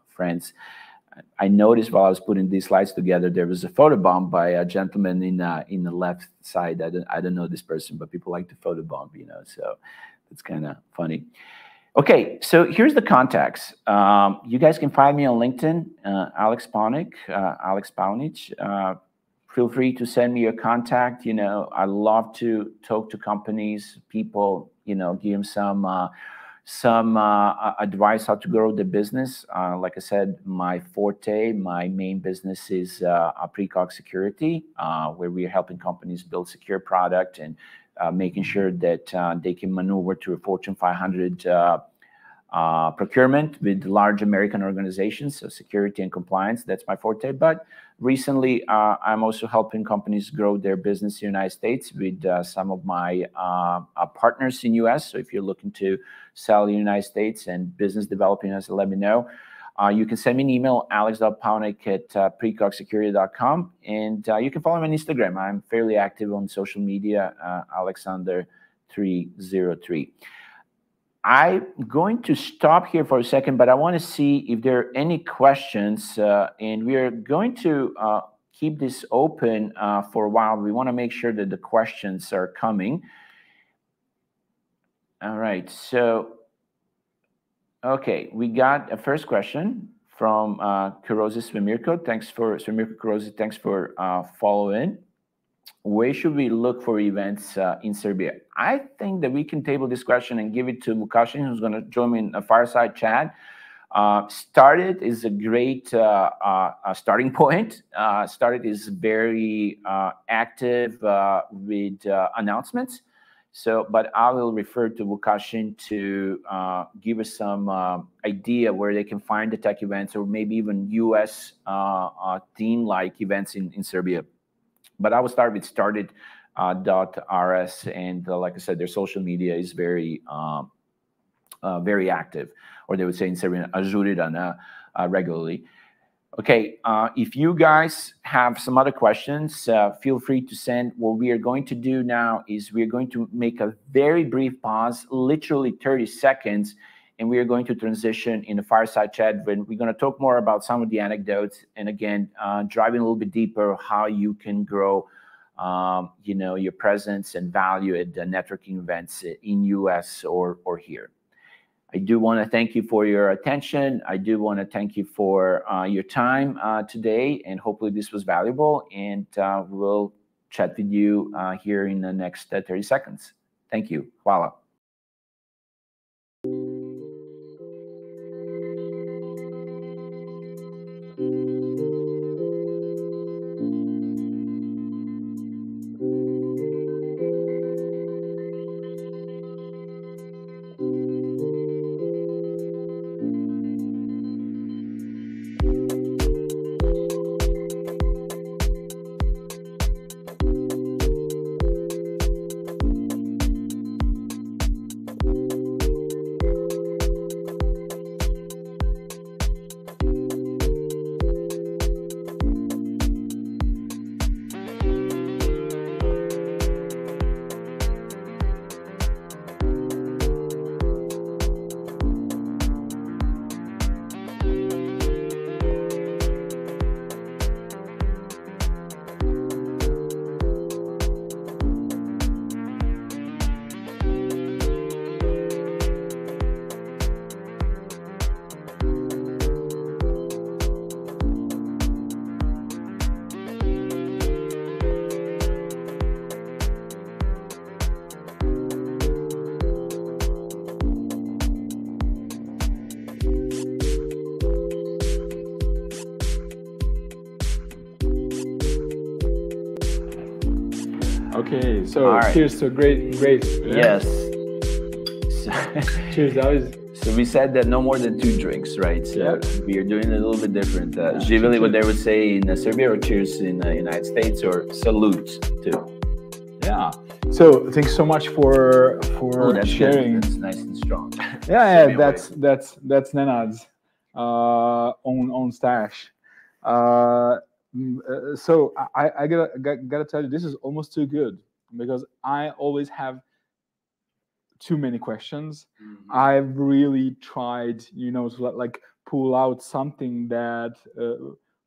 friends. I noticed while I was putting these slides together, there was a photobomb by a gentleman in the left side. I don't know this person, but people like to photobomb, so it's kind of funny. Okay, so here's the contacts. You guys can find me on LinkedIn, Aleks Paunić. Feel free to send me your contact. I love to talk to companies, people, give them some advice how to grow the business. Like I said, my forte, my main business is PreCog Security, where we are helping companies build secure product and making sure that they can maneuver through a Fortune 500 procurement with large American organizations. So security and compliance, that's my forte. But recently, I'm also helping companies grow their business in the United States with some of my partners in US. So if you're looking to sell in the United States and business developing us, let me know. You can send me an email, alex.paunić@precogsecurity.com, and you can follow me on Instagram. I'm fairly active on social media, Alexander303. I'm going to stop here for a second, but I want to see if there are any questions, and we are going to keep this open for a while. We want to make sure that the questions are coming. All right, so okay, we got a first question from Kurosi Swimirko. Thanks for Swimirko Kurosi. Thanks for following. Where should we look for events in Serbia? I think that we can table this question and give it to Vukašin, who's going to join me in a fireside chat. Started is a great starting point. Started is very active with announcements. So, but I will refer to Vukašin to give us some idea where they can find the tech events, or maybe even US theme-like events in Serbia. But I will start with started.rs, and like I said, their social media is very active, or they would say in Serbian, ažurirana regularly. Okay, if you guys have some other questions, feel free to send. What we are going to do now is we are going to make a very brief pause, literally 30 seconds, and we are going to transition in a fireside chat when we're going to talk more about some of the anecdotes, and again, driving a little bit deeper how you can grow, your presence and value at the networking events in US or here. I do want to thank you for your attention. I do want to thank you for your time today, and hopefully this was valuable, and we'll chat with you here in the next 30 seconds. Thank you. Hvala. Okay, so cheers to great. Yes. Cheers. That was. So we said that no more than 2 drinks, right? So we are doing it a little bit different. Usually what they would say in Serbia, or cheers in the United States, or salute too. Yeah. So thanks so much for sharing. That's nice and strong. Yeah, that's Nenad's own stash. So I gotta tell you, this is almost too good, because I always have too many questions. I've really tried, to like pull out something that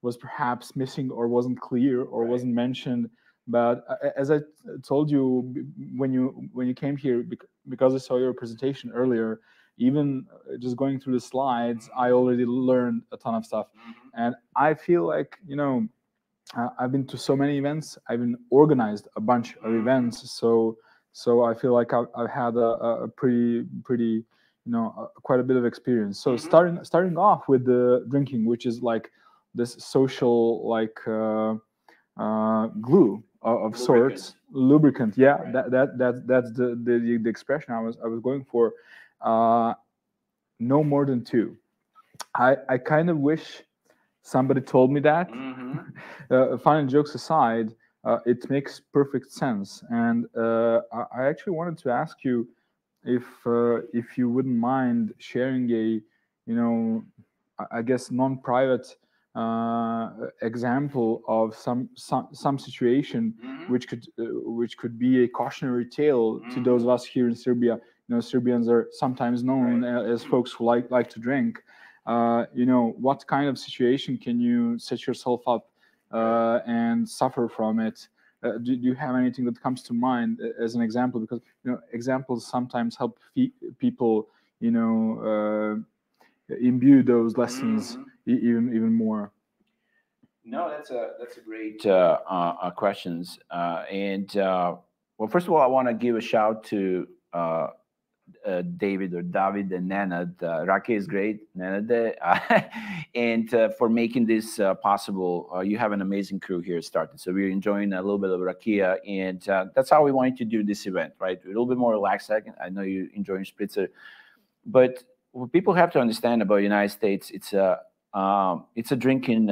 was perhaps missing or wasn't clear or wasn't mentioned. But as I told you when you came here, because I saw your presentation earlier, even just going through the slides, I already learned a ton of stuff. And I feel like, I've been to so many events. I've been organized a bunch of events. So I feel like I've had a pretty quite a bit of experience. So starting off with the drinking, which is like this social glue of sorts, lubricant. Yeah, that's the expression I was going for. No more than 2. I kind of wish somebody told me that. Fun and jokes aside, it makes perfect sense. And I actually wanted to ask you if you wouldn't mind sharing a, I guess non-private example of some situation which could be a cautionary tale to those of us here in Serbia. Serbians are sometimes known as folks who like to drink. What kind of situation can you set yourself up and suffer from it? Do you have anything that comes to mind as an example? Because examples sometimes help people imbue those lessons even more. No, that's a great questions. Well, first of all, I want to give a shout to David and Nenad. Rake is great, Nenad, and for making this possible. You have an amazing crew here started, so we're enjoying a little bit of rakia, and that's how we wanted to do this event, right? A little bit more relaxed. I know you're enjoying spritzer, but what people have to understand about the United States, it's a drinking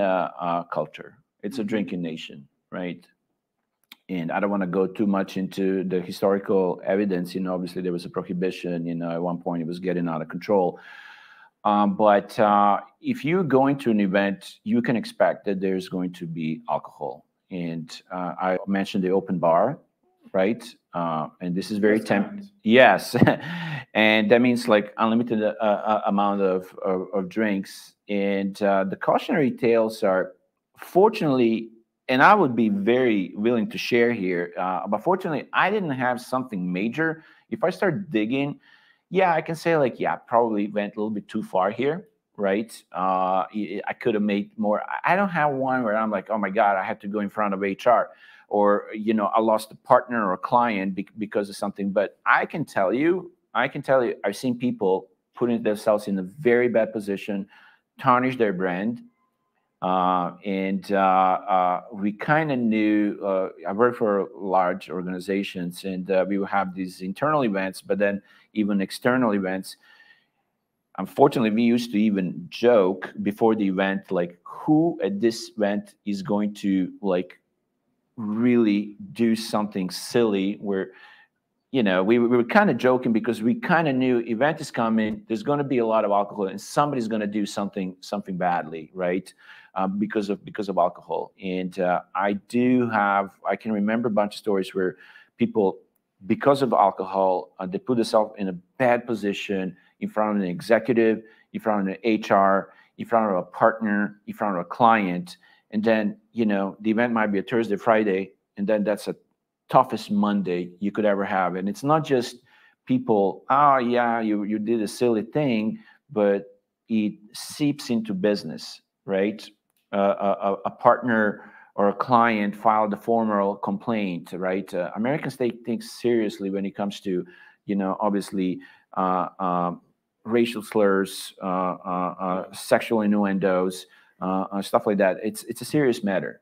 culture. It's a drinking nation, right? And I don't want to go too much into the historical evidence. Obviously there was a prohibition. At one point it was getting out of control. But if you're going to an event, you can expect that there's going to be alcohol. And I mentioned the open bar, right? And this is very tempting. Yes, and that means like unlimited amount of drinks. And the cautionary tales are, fortunately, and I would be very willing to share here, but fortunately, I didn't have something major. If I start digging, I can say like, probably went a little bit too far here, right? I could have made more. I don't have one where I'm like, oh my God, I had to go in front of HR, or I lost a partner or a client because of something. But I can tell you, I've seen people putting themselves in a very bad position, tarnish their brand. We kind of knew, I work for large organizations, and we would have these internal events, but then even external events. Unfortunately, we used to even joke before the event, like, who at this event is going to like really do something silly where, we were kind of joking because we kind of knew event is coming, there's going to be a lot of alcohol, and somebody's going to do something badly, right? Because of alcohol. And I can remember a bunch of stories where people, because of alcohol, they put themselves in a bad position in front of an executive, in front of an HR, in front of a partner, in front of a client. And then, the event might be a Thursday, Friday, and then that's a toughest Monday you could ever have. And it's not just people, you did a silly thing, but it seeps into business, right? A partner or a client filed a formal complaint, right? Americans take things seriously when it comes to, obviously, racial slurs, sexual innuendos, stuff like that. It's a serious matter.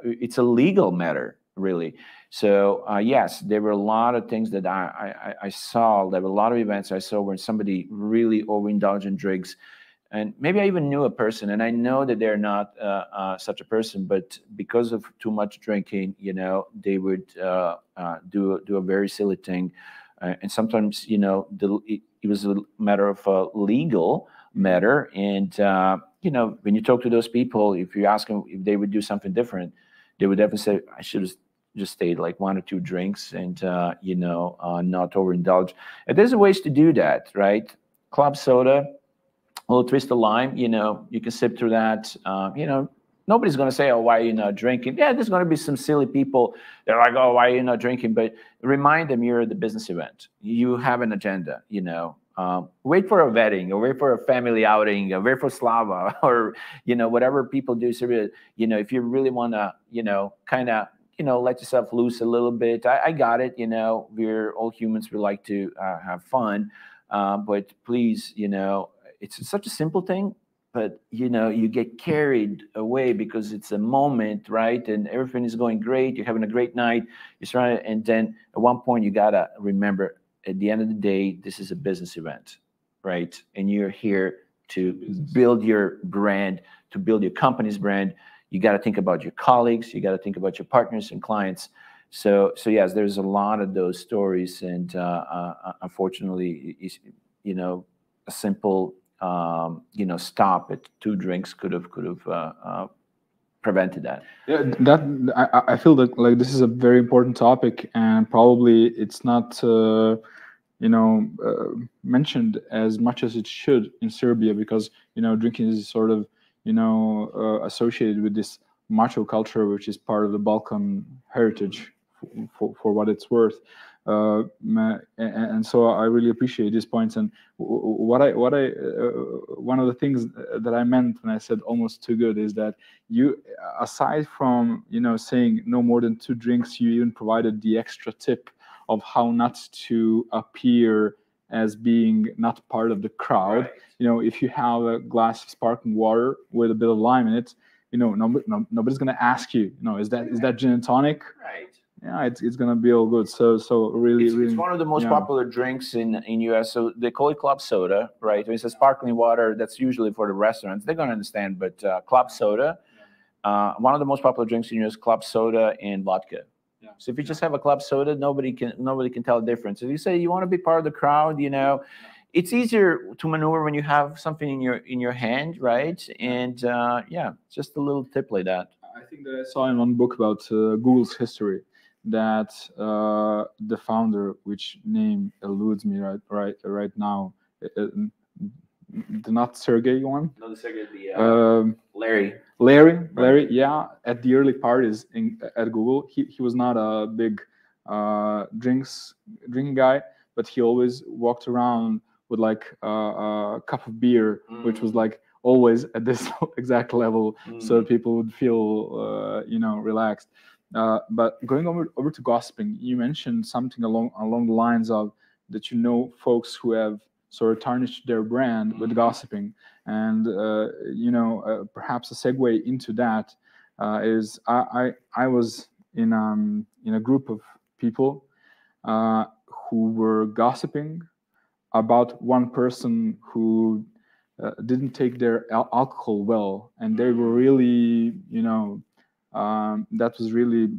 It's a legal matter. really. So yes, there were a lot of things that I saw. There were a lot of events I saw where somebody really overindulged in drinks, and maybe I even knew a person, and I know that they're not such a person, but because of too much drinking, you know, they would do a very silly thing, and sometimes, you know, it was a matter of a legal matter, and you know, when you talk to those people, if you ask them if they would do something different, they would definitely say, I should have just stayed like 1 or 2 drinks and, you know, not overindulge. And there's ways to do that, right? Club soda, a little twist of lime, you know, you can sip through that. You know, nobody's going to say, oh, why are you not drinking? Yeah, there's going to be some silly people. They're like, oh, why are you not drinking? But remind them you're at the business event. You have an agenda, you know. Wait for a wedding, or wait for a family outing, or wait for Slava, or, you know, whatever people do. So, you know, if you really want to, you know, kind of, you know, let yourself loose a little bit. I got it. You know, we're all humans. We like to have fun. But please, you know, it's such a simple thing, but, you know, you get carried away because it's a moment, right? And everything is going great. You're having a great night. You're trying, and then at one point you got to remember, at the end of the day, this is a business event, right? And you're here to build your brand, to build your company's brand. You got to think about your colleagues. You got to think about your partners and clients. So yes, there's a lot of those stories, and unfortunately, you know, a simple you know, stop at 2 drinks could have prevented that. Yeah, that I feel that like this is a very important topic, and probably it's not you know, mentioned as much as it should in Serbia, because, you know, drinking is sort of, you know, associated with this macho culture, which is part of the Balkan heritage, for what it's worth. And so I really appreciate these points. And one of the things that I meant when I said almost too good is that you, aside from, you know, saying no more than 2 drinks, you even provided the extra tip of how not to appear as being not part of the crowd. Right. You know, if you have a glass of sparkling water with a bit of lime in it, you know, nobody's going to ask you, you know, is that gin and tonic? Right. Yeah, it's going to be all good. So really, it's one of the most popular drinks in US. So they call it club soda, right? When it says sparkling water, that's usually for the restaurants. They're going to understand, but club soda, one of the most popular drinks in US, club soda and vodka. So if you just have a club soda, nobody can tell the difference. If you say you want to be part of the crowd, you know, it's easier to maneuver when you have something in your hand, right? And yeah, just a little tip like that. I think that I saw in one book about Google's history that the founder, which name eludes me right now, not Sergey one. No, the Sergey, the Larry, yeah. At the early parties at Google, he was not a big drinking guy, but he always walked around with like a cup of beer, which was like always at this exact level, so people would feel you know, relaxed. But going over to gossiping, you mentioned something along the lines of that, you know, folks who have sort of tarnished their brand with gossiping, and you know, perhaps a segue into that is I was in a group of people who were gossiping about one person who didn't take their alcohol well, and they were really, you know, that was really,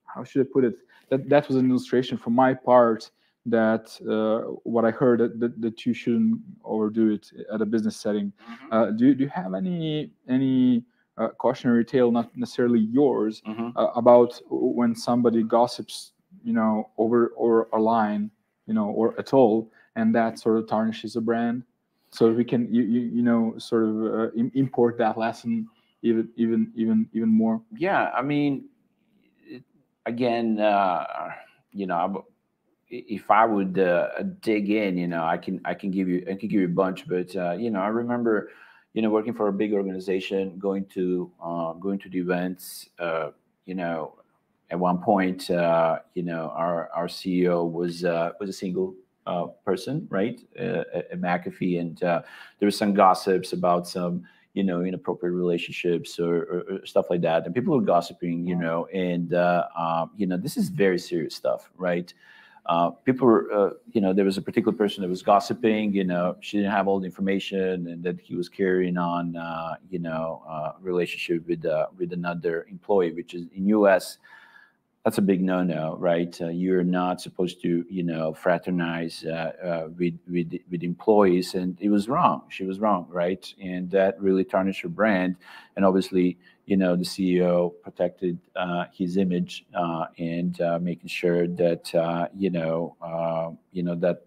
how should I put it? That was an illustration from my part that what I heard that you shouldn't overdo it at a business setting. Do you have any cautionary tale, not necessarily yours, about when somebody gossips, you know, over a line, you know, or at all, and that sort of tarnishes a brand, so we can you know, sort of import that lesson even more? Yeah, I mean, again, you know, if I would dig in, you know, I can give you a bunch, but you know, I remember, you know, working for a big organization, going to the events. You know, at one point, you know, our CEO was a single person, right, at McAfee, and there was some gossips about some, inappropriate relationships or stuff like that, and people were gossiping, and this is very serious stuff, right? People were, there was a particular person that was gossiping, she didn't have all the information, and that he was carrying on, relationship with another employee, which is in U.S., that's a big no-no, right? You're not supposed to, fraternize with employees, and it was wrong. She was wrong, right? And that really tarnished her brand. And obviously, the CEO protected his image and making sure that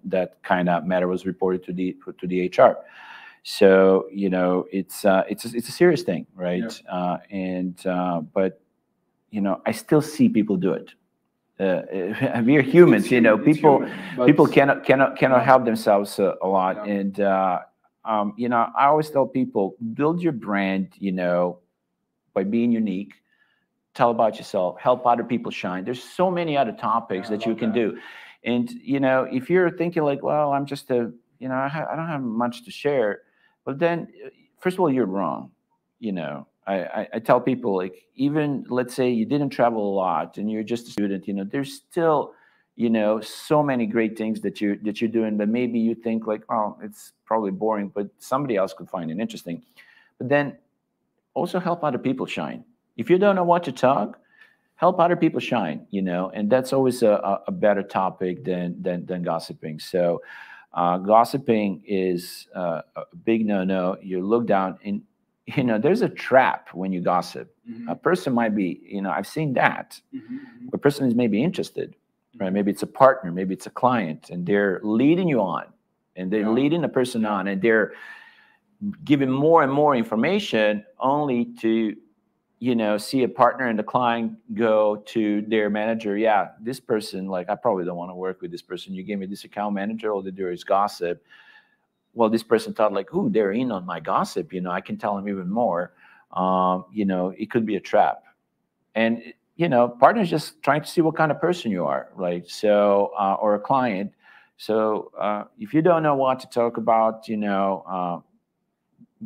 that kind of matter was reported to the HR. So it's a serious thing, right? Yeah. But I still see people do it. We're humans, people cannot help themselves a lot. Yeah. And I always tell people, build your brand, by being unique. Tell about yourself, help other people shine. There's so many other topics that you can do. And if you're thinking like, well, I'm just I don't have much to share. Well, then first of all, you're wrong. I tell people, like, even let's say you didn't travel a lot and you're just a student, there's still, so many great things that you're doing, but maybe you think like, oh, it's probably boring, but somebody else could find it interesting. But then also help other people shine. If you don't know what to talk, help other people shine, and that's always a better topic than gossiping. So gossiping is a big no-no. You look down and there's a trap when you gossip. Mm-hmm. A person might be, I've seen that. Mm-hmm. A person is maybe interested, right? Maybe it's a partner, maybe it's a client, and they're leading you on, and they're leading the person on, and they're giving more and more information only to, see a partner and the client go to their manager. Yeah, this person, like, I probably don't want to work with this person. You gave me this account manager, all they do is gossip. Well, this person thought like, ooh, they're in on my gossip. I can tell them even more. It could be a trap. And, partners just trying to see what kind of person you are, right? So, or a client. So if you don't know what to talk about,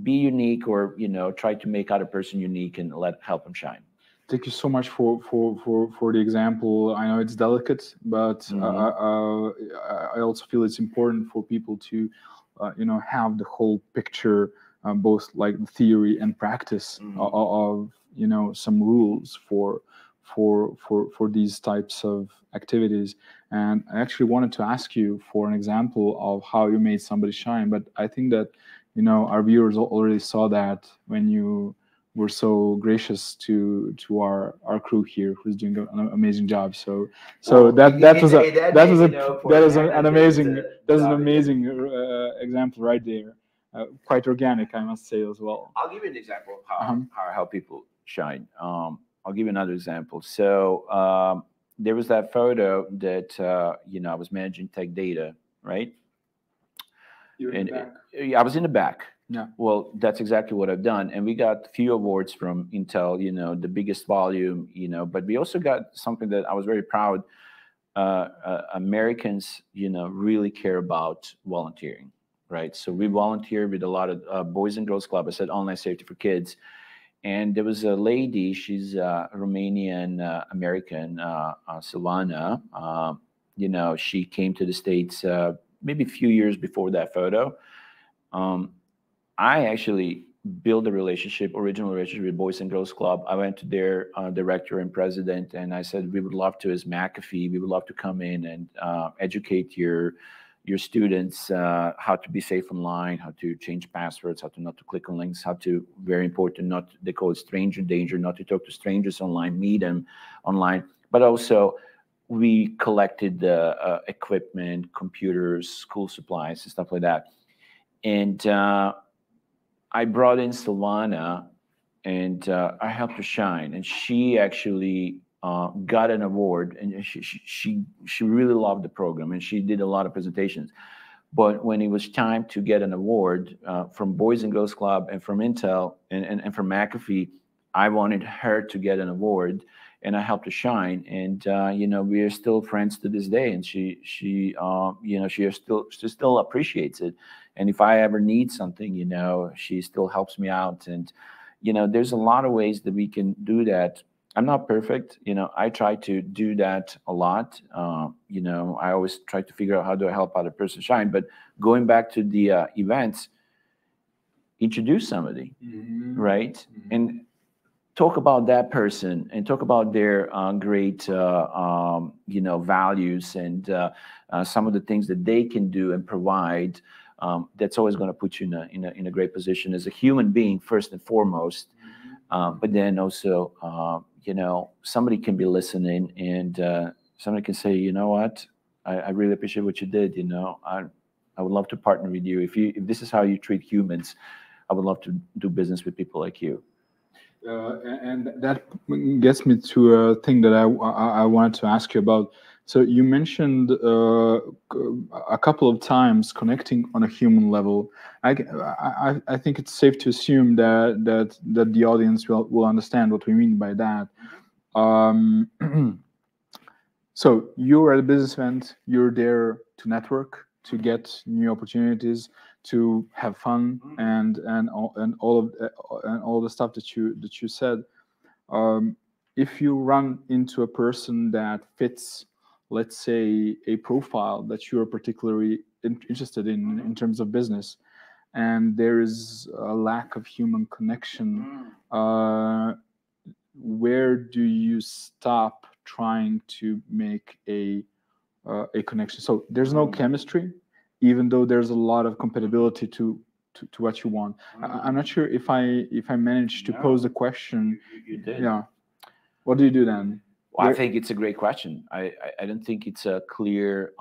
be unique, or, try to make other person unique and help them shine. Thank you so much for the example. I know it's delicate, but I also feel it's important for people to have the whole picture, both like theory and practice of some rules for these types of activities. And I actually wanted to ask you for an example of how you made somebody shine, but I think that our viewers already saw that when you were so gracious to our crew here, who's doing an amazing job. So that is an amazing example right there. Quite organic, I must say as well. I'll give you an example of how I help people shine. I'll give you another example. So there was that photo that I was managing tech data, right? You're in the back. I was in the back. Yeah. Well, that's exactly what I've done. And we got a few awards from Intel, the biggest volume, but we also got something that I was very proud. Americans, really care about volunteering, right? So we volunteer with a lot of Boys and Girls Club. I said online safety for kids. And there was a lady, she's Romanian American, Silvana. She came to the States maybe a few years before that photo. I actually built a original relationship with Boys and Girls Club. I went to their director and president, and I said, we would love to, as McAfee, we would love to come in and educate your students how to be safe online, how to change passwords, how to not to click on links, how to, very important, they call it stranger danger, not to talk to strangers online, meet them online. But also, we collected equipment, computers, school supplies, and stuff like that. And I brought in Silvana, and I helped her shine. And she actually got an award, and she really loved the program, and she did a lot of presentations. But when it was time to get an award from Boys and Girls Club and from Intel and from McAfee, I wanted her to get an award. and I helped her shine. And you know, we are still friends to this day. And she you know, she still appreciates it. And if I ever need something, you know, she still helps me out. And you know, there's a lot of ways that we can do that. I'm not perfect, you know. I try to do that a lot. You know, I always try to figure out how do I help other person shine. But going back to the events, introduce somebody, right? And talk about that person and talk about their great, you know, values and some of the things that they can do and provide. That's always going to put you in a great position as a human being first and foremost. But then also, you know, somebody can be listening and somebody can say, you know what, I really appreciate what you did. You know, I would love to partner with you. If this is how you treat humans, I would love to do business with people like you. And that gets me to a thing that I wanted to ask you about. So you mentioned a couple of times connecting on a human level. I think it's safe to assume that the audience will understand what we mean by that. So you're at a business event. You're there to network, to get new opportunities, to have fun, and all the stuff that you said. If you run into a person that fits, let's say, a profile that you are particularly interested in terms of business, and there is a lack of human connection, where do you stop trying to make a connection? So there's no chemistry, even though there's a lot of compatibility to what you want. I'm not sure if I managed to pose the question. You did. Yeah. What do you do then? Well, I think it's a great question. I don't think it's a clear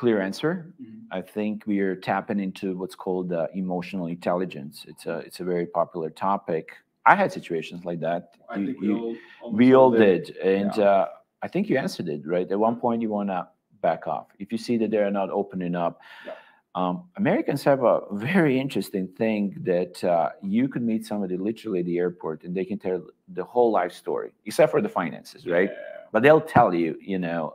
answer. I think we are tapping into what's called emotional intelligence. It's a very popular topic. I had situations like that. I think we all did. And I think you answered it, right? At one point, you want to back off. If you see that they're not opening up. Americans have a very interesting thing that you could meet somebody literally at the airport and they can tell the whole life story, except for the finances, right? But they'll tell you, you know,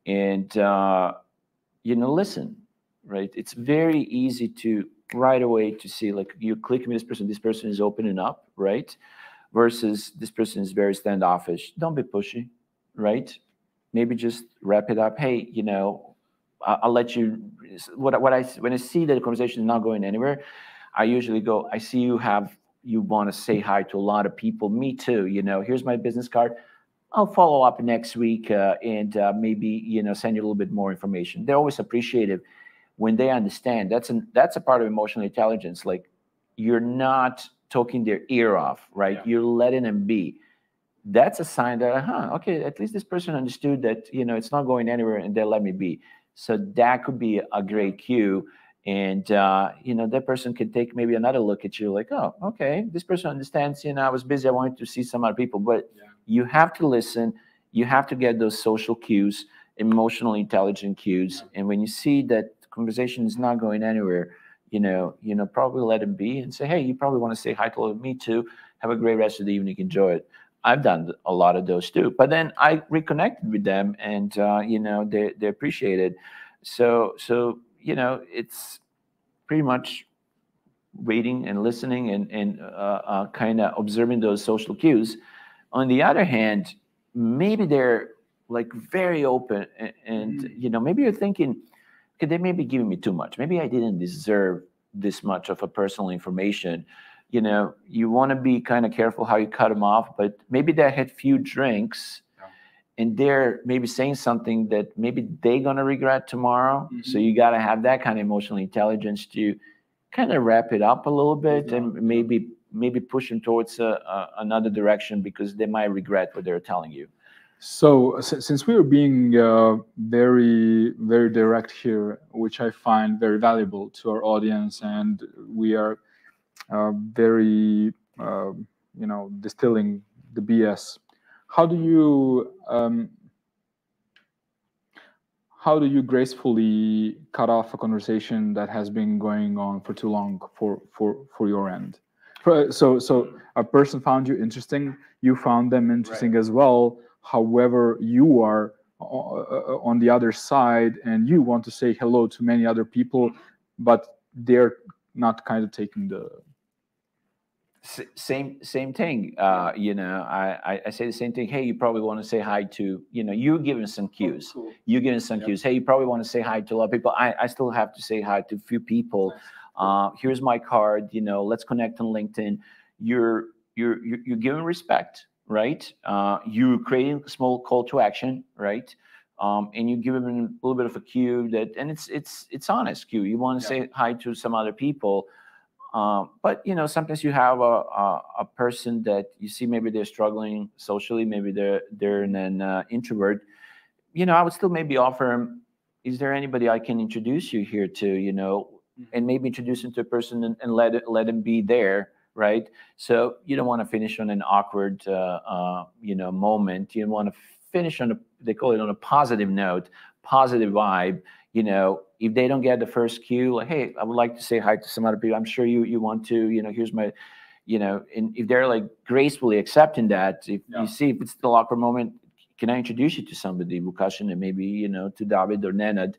you know, listen, right? It's very easy to right away to see, like, you click with this person is opening up, right? Versus this person is very standoffish. Don't be pushy, right? Maybe just wrap it up. Hey, you know, I'll let you. When I see that the conversation is not going anywhere, I usually go, I see you want to say hi to a lot of people. Me too. You know, here's my business card. I'll follow up next week and maybe, you know, send you a little bit more information. They're always appreciative when they understand. That's a part of emotional intelligence. Like, you're not talking their ear off, right? You're letting them be. That's a sign that, okay, at least this person understood that, you know, it's not going anywhere and they'll let me be. So that could be a great cue. And, you know, that person could take maybe another look at you like, oh, okay, this person understands, you know, I was busy, I wanted to see some other people. But you have to listen. You have to get those social cues, emotional intelligent cues. And when you see that the conversation is not going anywhere, you know, probably let it be and say, hey, you probably want to say hi to me too. Have a great rest of the evening. Enjoy it. I've done a lot of those too. But then I reconnected with them and, you know, they appreciate it. So, you know, it's pretty much waiting and listening and kind of observing those social cues. On the other hand, maybe they're like very open and you know, maybe you're thinking, okay, they may be giving me too much. Maybe I didn't deserve this much of a personal information. You know, you want to be kind of careful how you cut them off, but maybe they had few drinks and they're maybe saying something that maybe they're going to regret tomorrow. So you got to have that kind of emotional intelligence to kind of wrap it up a little bit and maybe push them towards another direction because they might regret what they're telling you. So since we are being very, very direct here, which I find very valuable to our audience, and we are very, you know, distilling the BS, how do you gracefully cut off a conversation that has been going on for too long for your end? So a person found you interesting, you found them interesting as well. However, you are on the other side and you want to say hello to many other people, but they're not kind of taking the same thing. You know, I say the same thing. Hey, you probably want to say hi to, you know, you giving some cues. Cool. You giving some cues. Hey, you probably want to say hi to a lot of people. I still have to say hi to a few people. Here's my card. You know, let's connect on LinkedIn. You're giving respect, right? You're creating a small call to action, right? And you give them a little bit of a cue that, and it's honest cue. You want to say hi to some other people. But you know, sometimes you have a person that you see maybe they're struggling socially, maybe they're an introvert. You know, I would still maybe offer them, is there anybody I can introduce you here to? You know, and maybe introduce him to a person and let him be there, right? So you don't want to finish on an awkward you know, moment. You want to finish on they call it on a positive note, positive vibe. You know, if they don't get the first cue, like, hey, I would like to say hi to some other people. I'm sure you want to, you know, here's my, you know, and if they're like gracefully accepting that, if you see if it's still awkward moment, can I introduce you to somebody, Vukasin, and maybe, you know, to David or Nenad?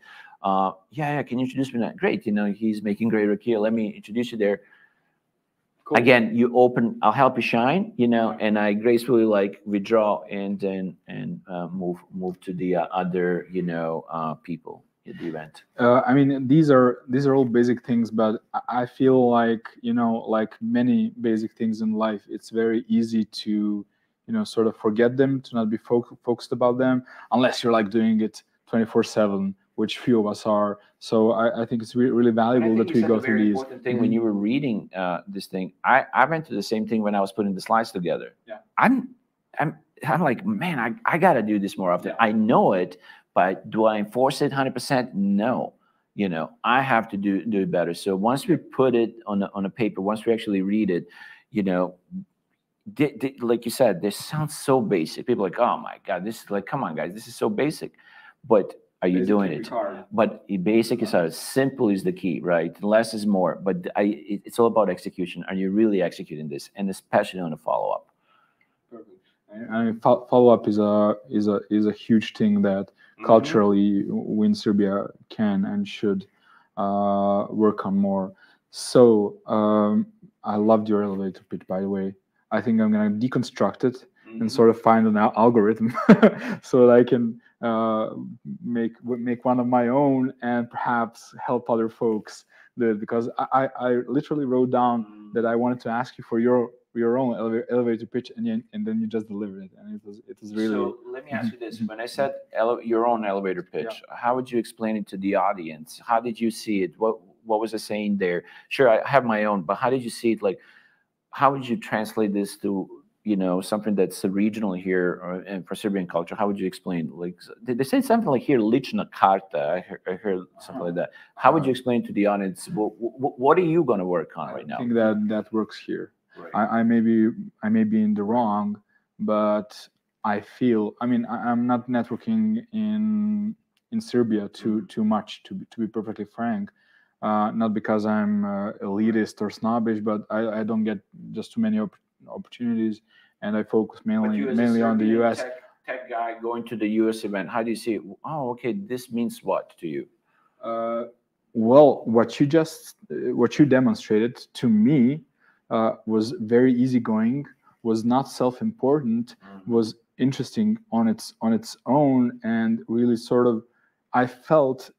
Yeah, can you introduce me? Great, you know, he's making great rakia. Let me introduce you there. Cool. Again, you open, I'll help you shine, you know, and I gracefully like withdraw and then move to the other, you know, people at the event. I mean, these are all basic things, but I feel like, you know, like many basic things in life, it's very easy to, you know, sort of forget them, to not be focused about them, unless you're like doing it 24/7, which few of us are. So I think it's really valuable that we go through these. Important thing when you were reading this thing, I went through the same thing when I was putting the slides together. Yeah. I'm like, man, I got to do this more often. I know it, but do I enforce it 100%? No. You know, I have to do it better. So once we put it on a paper, once we actually read it, you know, like you said, this sounds so basic. People are like, oh my God, this is like, come on, guys, this is so basic. But are you doing it? But basic is as simple is the key, right? Less is more. But it's all about execution. Are you really executing this? And especially on the follow-up. Perfect. I mean, follow-up is a huge thing that culturally we in Serbia can and should work on more. So I loved your elevator pitch, by the way. I think I'm going to deconstruct it and sort of find an algorithm so that I can make one of my own and perhaps help other folks. Because I literally wrote down that I wanted to ask you for your own elevator pitch, and then you just delivered it, and it was really. So let me ask you this: when I said your own elevator pitch, how would you explain it to the audience? How did you see it? What was I saying there? Sure, I have my own, but how did you see it? Like, how would you translate this to, you know, something that's regional here and for Serbian culture? How would you explain? Like, they say something like here, lična karta. I heard something like that. How would you explain to the audience? What are you going to work on right now? I think that works here. Right. I may be in the wrong, but I feel. I mean, I'm not networking in Serbia too much, to be perfectly frank. Not because I'm elitist or snobbish, but I don't get just too many opportunities, and I focus mainly on the U.S. Tech guy going to the U.S. event. How do you see it? Oh, okay. This means what to you? Well, what you demonstrated to me was very easygoing, was not self-important, was interesting on its own, and really sort of, I felt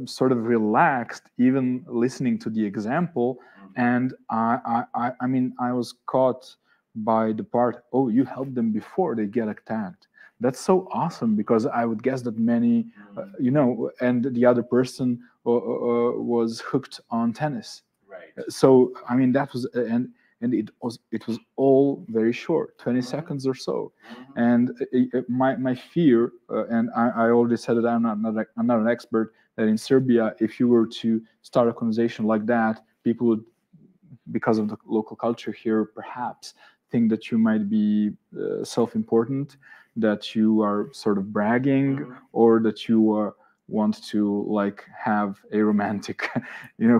sort of relaxed even listening to the example, and I mean, I was caught by the part, oh, you helped them before they get attacked. That's so awesome, because I would guess that many, you know, and the other person was hooked on tennis. Right. So I mean, that was and it was all very short, 20 seconds or so. And my fear, and I already said that I'm not an expert, that in Serbia, if you were to start a conversation like that, people would, because of the local culture here, perhaps think that you might be self-important, that you are sort of bragging, or that you want to like have a romantic,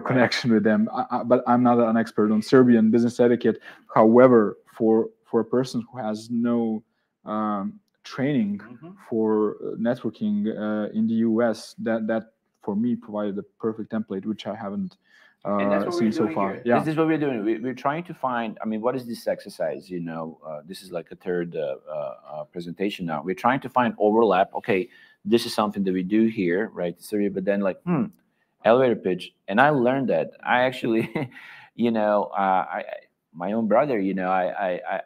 connection with them. But I'm not an expert on Serbian business etiquette. However, for a person who has no training for networking in the US, that for me provided a perfect template, which I haven't and that's what seen we're so doing far. here. Yeah, This is what we're doing. We're trying to find, I mean, what is this exercise? This is like a third presentation now. We're trying to find overlap. Okay, this is something that we do here, right? Sorry, but then like, elevator pitch. And I learned that. I actually, my own brother,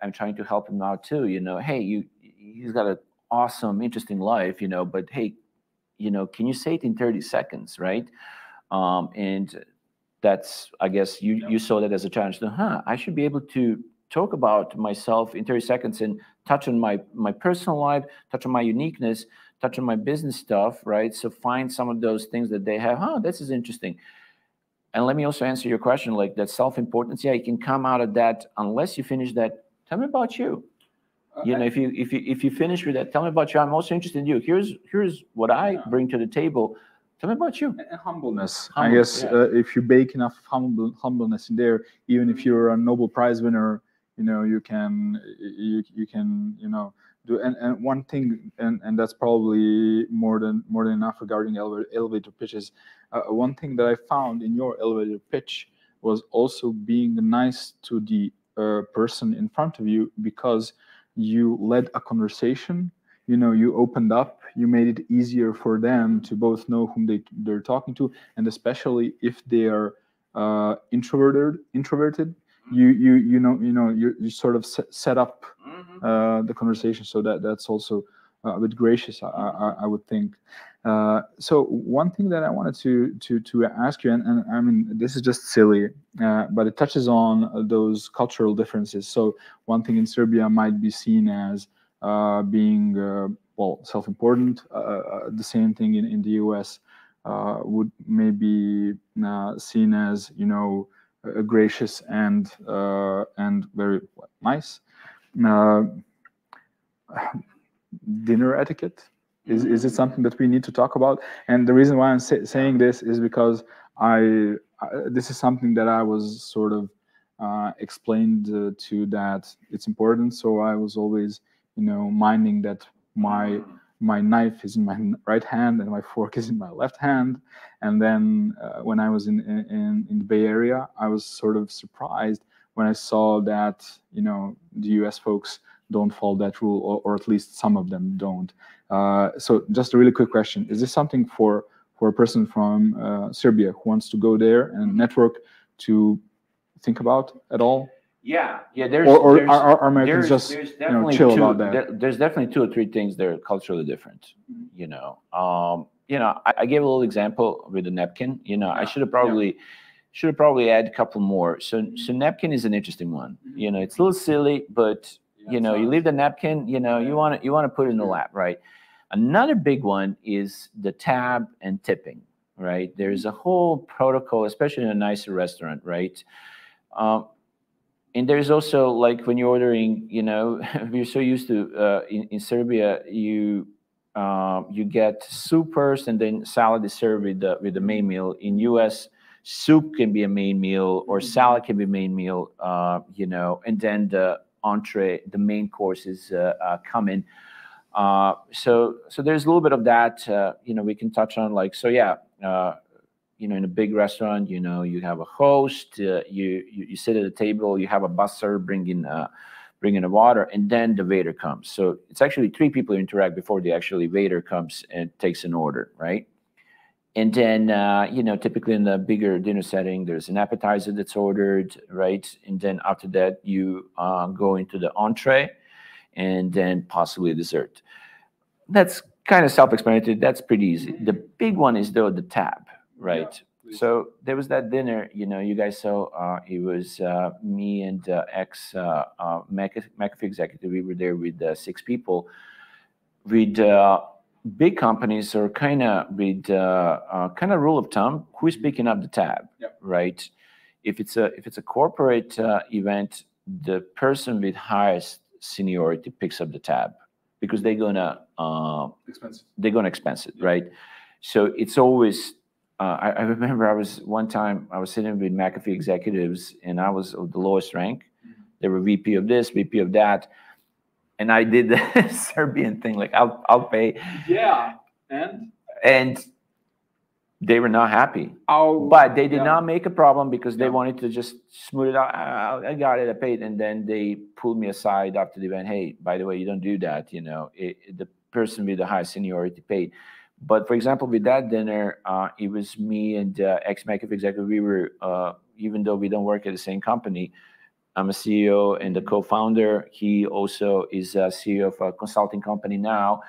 I'm trying to help him out too. Hey, he's got an awesome, interesting life, but hey, can you say it in 30 seconds, right? And that's, I guess you saw that as a challenge. I should be able to talk about myself in 30 seconds and touch on my personal life, touch on my uniqueness, touch on my business stuff, right? So find some of those things that they have. This is interesting. And let me also answer your question, like that self-importance. Yeah, you can come out of that unless you finish that. Tell me about you. If you finish with that, tell me about you. I'm also interested in you. Here's what I bring to the table. Tell me about you. And humbleness. I guess if you bake enough humbleness in there, even if you're a Nobel Prize winner, you can do. And one thing, and that's probably more than enough regarding elevator pitches. One thing that I found in your elevator pitch was also being nice to the person in front of you, because you led a conversation. You opened up, you made it easier for them to both know whom they're talking to, and especially if they are introverted, you sort of set up the conversation, so that's also a bit gracious, I would think. So one thing that I wanted to ask you, and I mean, this is just silly, but it touches on those cultural differences. So one thing in Serbia might be seen as being self-important. The same thing in the US would maybe seen as gracious and very nice. Dinner etiquette, is it something that we need to talk about? And the reason why I'm saying this is because this is something that I was sort of explained to, that it's important. So I was always minding that my knife is in my right hand and my fork is in my left hand. And then when I was in the Bay Area, I was sort of surprised when I saw that the US folks don't follow that rule, or at least some of them don't. So just a really quick question: is this something for a person from Serbia who wants to go there and network to think about at all? Yeah. Are Americans just chill about that? There's definitely 2 or 3 things that are culturally different. I gave a little example with the napkin. I should have probably add a couple more. So napkin is an interesting one. It's a little silly, but you leave the napkin. You want to put it in the lap, right? Another big one is the tab and tipping, right? There's a whole protocol, especially in a nicer restaurant, right? And there's also, like, when you're ordering, we're so used to in Serbia, you get soup first, and then salad is served with the main meal. In US, soup can be a main meal, or salad can be a main meal, and then the entree, the main courses come in. So there's a little bit of that, we can touch on, like, so yeah. In a big restaurant, you have a host, you sit at a table, you have a busser bringing the water, and then the waiter comes. So it's actually 3 people who interact before the actually waiter comes and takes an order, right? And then, typically in the bigger dinner setting, there's an appetizer that's ordered, right? And then after that, you go into the entree, and then possibly a dessert. That's kind of self-explanatory. That's pretty easy. The big one is, though, the tab. Right. Yeah, so there was that dinner, you guys saw, it was me and ex McAfee executive. We were there with 6 people. With big companies, or kind of with rule of thumb, who's picking up the tab, right? If it's a corporate event, the person with highest seniority picks up the tab, because they're gonna expense it, right? So it's always, I remember one time I was sitting with McAfee executives, and I was of the lowest rank. They were VP of this, VP of that. And I did the Serbian thing, like I'll pay. Yeah. And they were not happy. Oh, but they did not make a problem because they wanted to just smooth it out. I got it, I paid. And then they pulled me aside after the event. Hey, by the way, you don't do that. You know, the person with the highest seniority paid. But for example, with that dinner, it was me and ex-McAfee executive. We were, even though we don't work at the same company, I'm a CEO and a co-founder. He also is a CEO of a consulting company now.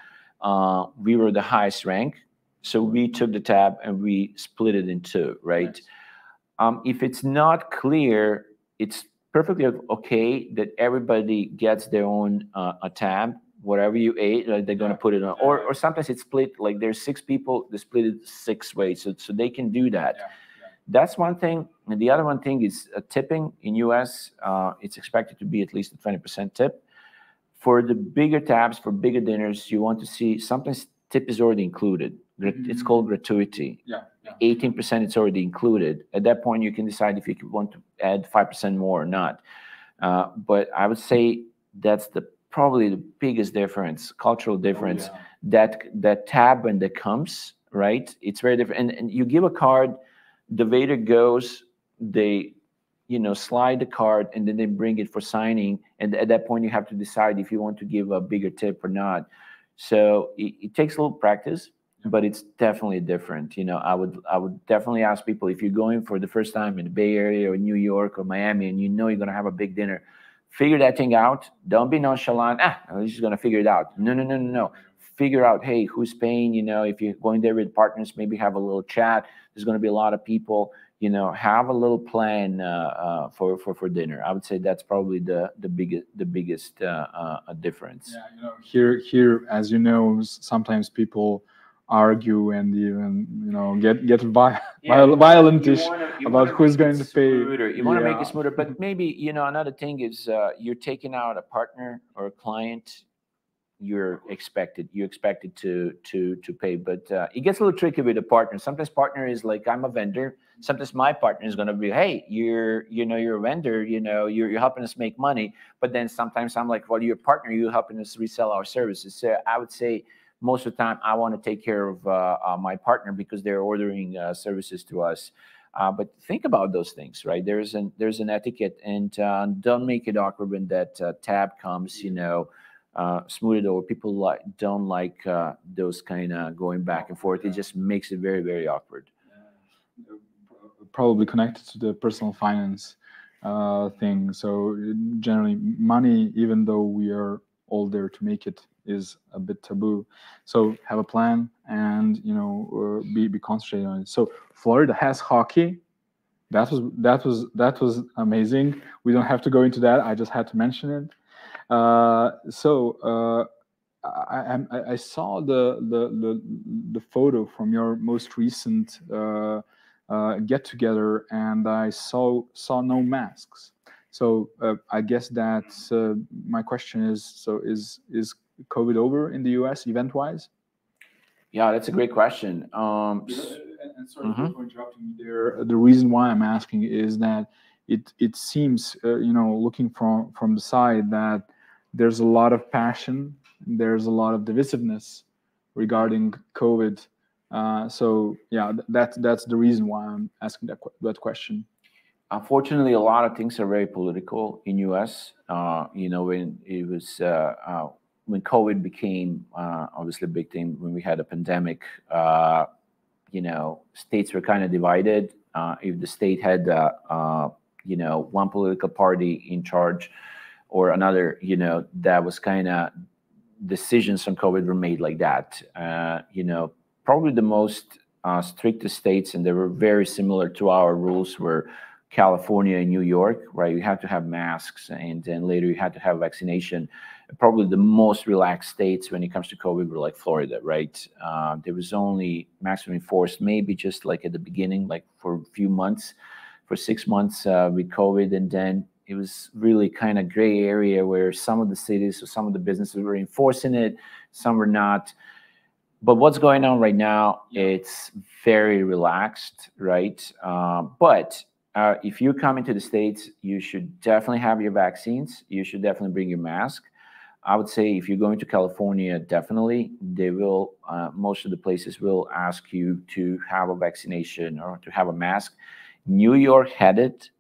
We were the highest rank. So we took the tab and we split it in two, right? Nice. If it's not clear, it's perfectly okay that everybody gets their own a tab. Whatever you ate, they're going to put it on. Or sometimes it's split, like there's 6 people, they split it 6 ways. So they can do that. Yeah. That's one thing. And the other one thing is tipping in US. It's expected to be at least a 20% tip. For the bigger tabs, for bigger dinners, you want to see, sometimes tip is already included. It's called gratuity. 18% it's already included. At that point, you can decide if you want to add 5% more or not. But I would say that's probably the biggest difference, cultural difference. That tab when that comes, right? It's very different. And you give a card, the waiter goes, they slide the card, and then they bring it for signing. And at that point, you have to decide if you want to give a bigger tip or not. So it takes a little practice, but it's definitely different. I would definitely ask people, if you're going for the first time in the Bay Area or New York or Miami, and you're going to have a big dinner, figure that thing out. Don't be nonchalant. I'm just going to figure it out. No. Figure out, hey, who's paying? If you're going there with partners, maybe have a little chat. There's going to be a lot of people. Have a little plan for dinner. I would say that's probably the biggest difference. Yeah, here, as you know, sometimes people argue and even get violentish about who's going to pay. You want to make it smoother, but maybe another thing is you're taking out a partner or a client. You're expected to pay, but it gets a little tricky with a partner. Sometimes partner is like, I'm a vendor. Sometimes my partner is going to be, hey, you're a vendor, you're helping us make money. But then sometimes I'm like, well, you're a partner, you're helping us resell our services. So I would say most of the time I want to take care of my partner because they're ordering services to us. But think about those things, right? There's an etiquette, and don't make it awkward when that tab comes, smooth it over. People don't like those kind of going back and forth. It just makes it very, very awkward. Probably connected to the personal finance thing. So generally, money, even though we are all there to make it, is a bit taboo. So have a plan and be concentrated on it. So Florida has hockey. That was amazing. We don't have to go into that. I just had to mention it. I saw the photo from your most recent get together, and I saw no masks. So I guess that my question is: so is COVID over in the US event wise? Yeah, that's a great question. And sorry for interrupting you there. The reason why I'm asking is that it seems looking from the side that there's a lot of passion, there's a lot of divisiveness regarding COVID. So yeah, that's the reason why I'm asking that question. Unfortunately, a lot of things are very political in US. When it was when COVID became obviously a big thing, when we had a pandemic, states were kind of divided. If the state had one political party in charge or another, that was kind of decisions on COVID were made like that. Probably the most strictest states, and they were very similar to our rules, were California and New York, right? You had to have masks, and then later you had to have vaccination. Probably the most relaxed states when it comes to COVID were like Florida, right? There was only maximum enforced, maybe just like at the beginning, like for a few months, for 6 months with COVID, and then it was really kind of gray area where some of the cities or some of the businesses were enforcing it, some were not. But what's going on right now, it's very relaxed, right? But if you're coming to the States, you should definitely have your vaccines. You should definitely bring your mask. I would say if you're going to California, definitely they will, most of the places will ask you to have a vaccination or to have a mask. New York had it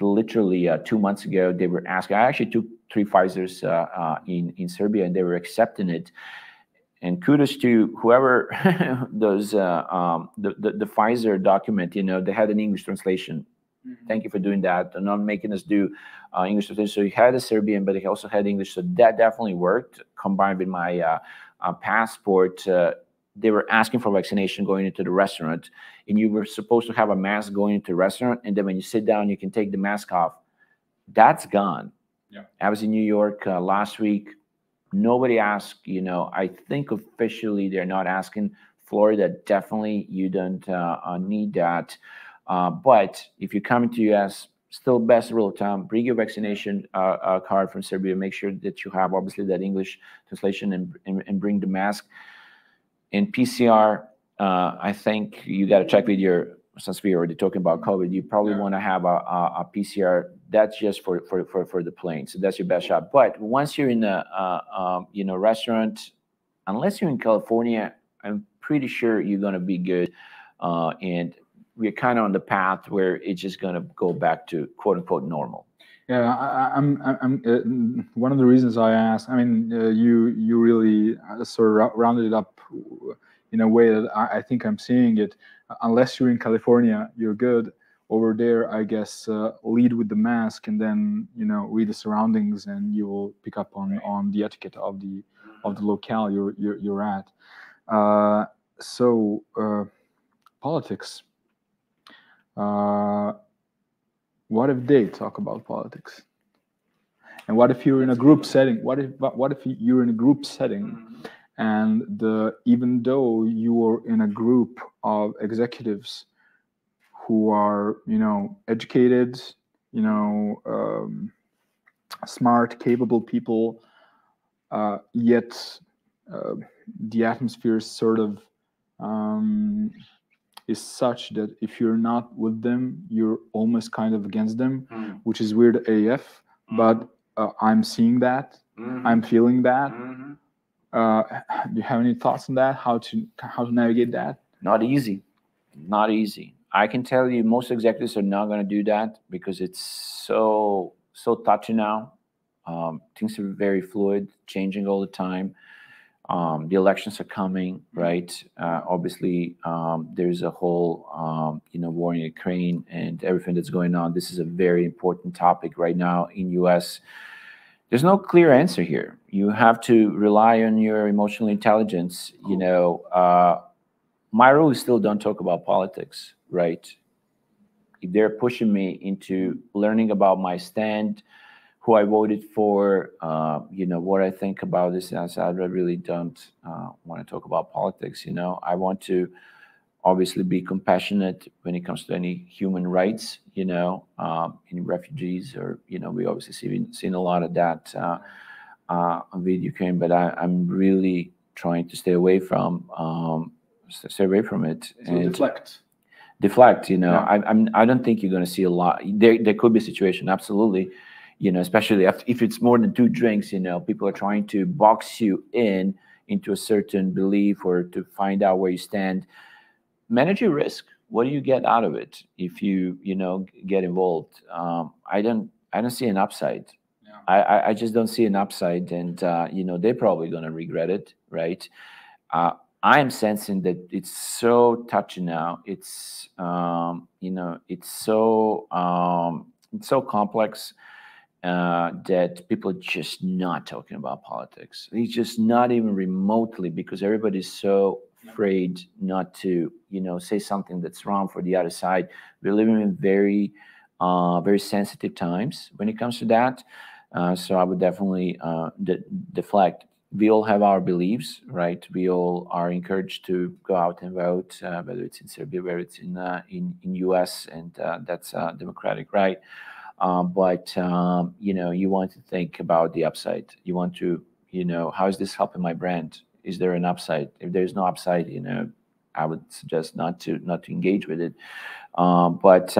literally 2 months ago. They were asking, I actually took 3 Pfizers in Serbia, and they were accepting it. And kudos to whoever does the Pfizer document, you know, they had an English translation. Thank you for doing that and not making us do English translation. So you had a Serbian, but he also had English. So that definitely worked. Combined with my passport, they were asking for vaccination going into the restaurant, and you were supposed to have a mask going into the restaurant. And then when you sit down, you can take the mask off. That's gone. Yeah. I was in New York last week. Nobody asked, you know, I think officially they're not asking. Florida, definitely you don't need that. But if you're coming to US, still best rule of thumb, bring your vaccination card from Serbia. Make sure that you have obviously that English translation and bring the mask. And PCR, I think you got to check with your, since we already talking about COVID, you probably want to have a PCR. That's just for the plane. So that's your best shot. But once you're in a you know, restaurant, unless you're in California, I'm pretty sure you're going to be good. And we're kind of on the path where it's just going to go back to quote unquote normal. Yeah, I'm one of the reasons I asked. I mean, you really sort of rounded it up in a way that I think I'm seeing it. Unless you're in California, you're good. Over there, I guess lead with the mask, and then, you know, read the surroundings, and you will pick up on the etiquette of the locale you're at. So politics. What if they talk about politics? And what if you're in a group setting? What if you're in a group setting, and even though you are in a group of executives who are, you know, educated, you know, smart, capable people, yet the atmosphere is sort of is such that if you're not with them, you're almost kind of against them, which is weird AF. But I'm seeing that, I'm feeling that. Do you have any thoughts on that? How to navigate that? Not easy, not easy. I can tell you, most executives are not going to do that because it's so touchy now. Things are very fluid, changing all the time. The elections are coming, right? Obviously, there's a whole, you know, war in Ukraine and everything that's going on. This is a very important topic right now in U.S. There's no clear answer here. You have to rely on your emotional intelligence. You know, my rule is still don't talk about politics, right? If they're pushing me into learning about my stand, who I voted for, you know, what I think about this, I really don't want to talk about politics. You know, I want to obviously be compassionate when it comes to any human rights, you know, any refugees, or, you know, we obviously seen a lot of that with Ukraine, but I'm really trying to stay away from it. So and deflect, you know. Yeah. I don't think you're going to see a lot. There could be a situation, absolutely, you know, especially if it's more than 2 drinks, you know, people are trying to box you into a certain belief or to find out where you stand. Manage your risk. What do you get out of it if you know, get involved? I don't see an upside. Yeah. I just don't see an upside, and you know, they're probably going to regret it, right? I am sensing that it's so touchy now. It's you know, it's so complex that people are just not talking about politics. It's just not even remotely, because everybody's so afraid not to, you know, say something that's wrong for the other side. We're living in very sensitive times when it comes to that. So I would definitely deflect. We all have our beliefs, right? We all are encouraged to go out and vote, whether it's in Serbia, whether it's in US, and that's democratic right. But you know, you want to think about the upside. You want to, you know, how is this helping my brand? is there an upside? If there's no upside, you know, I would suggest not to engage with it. But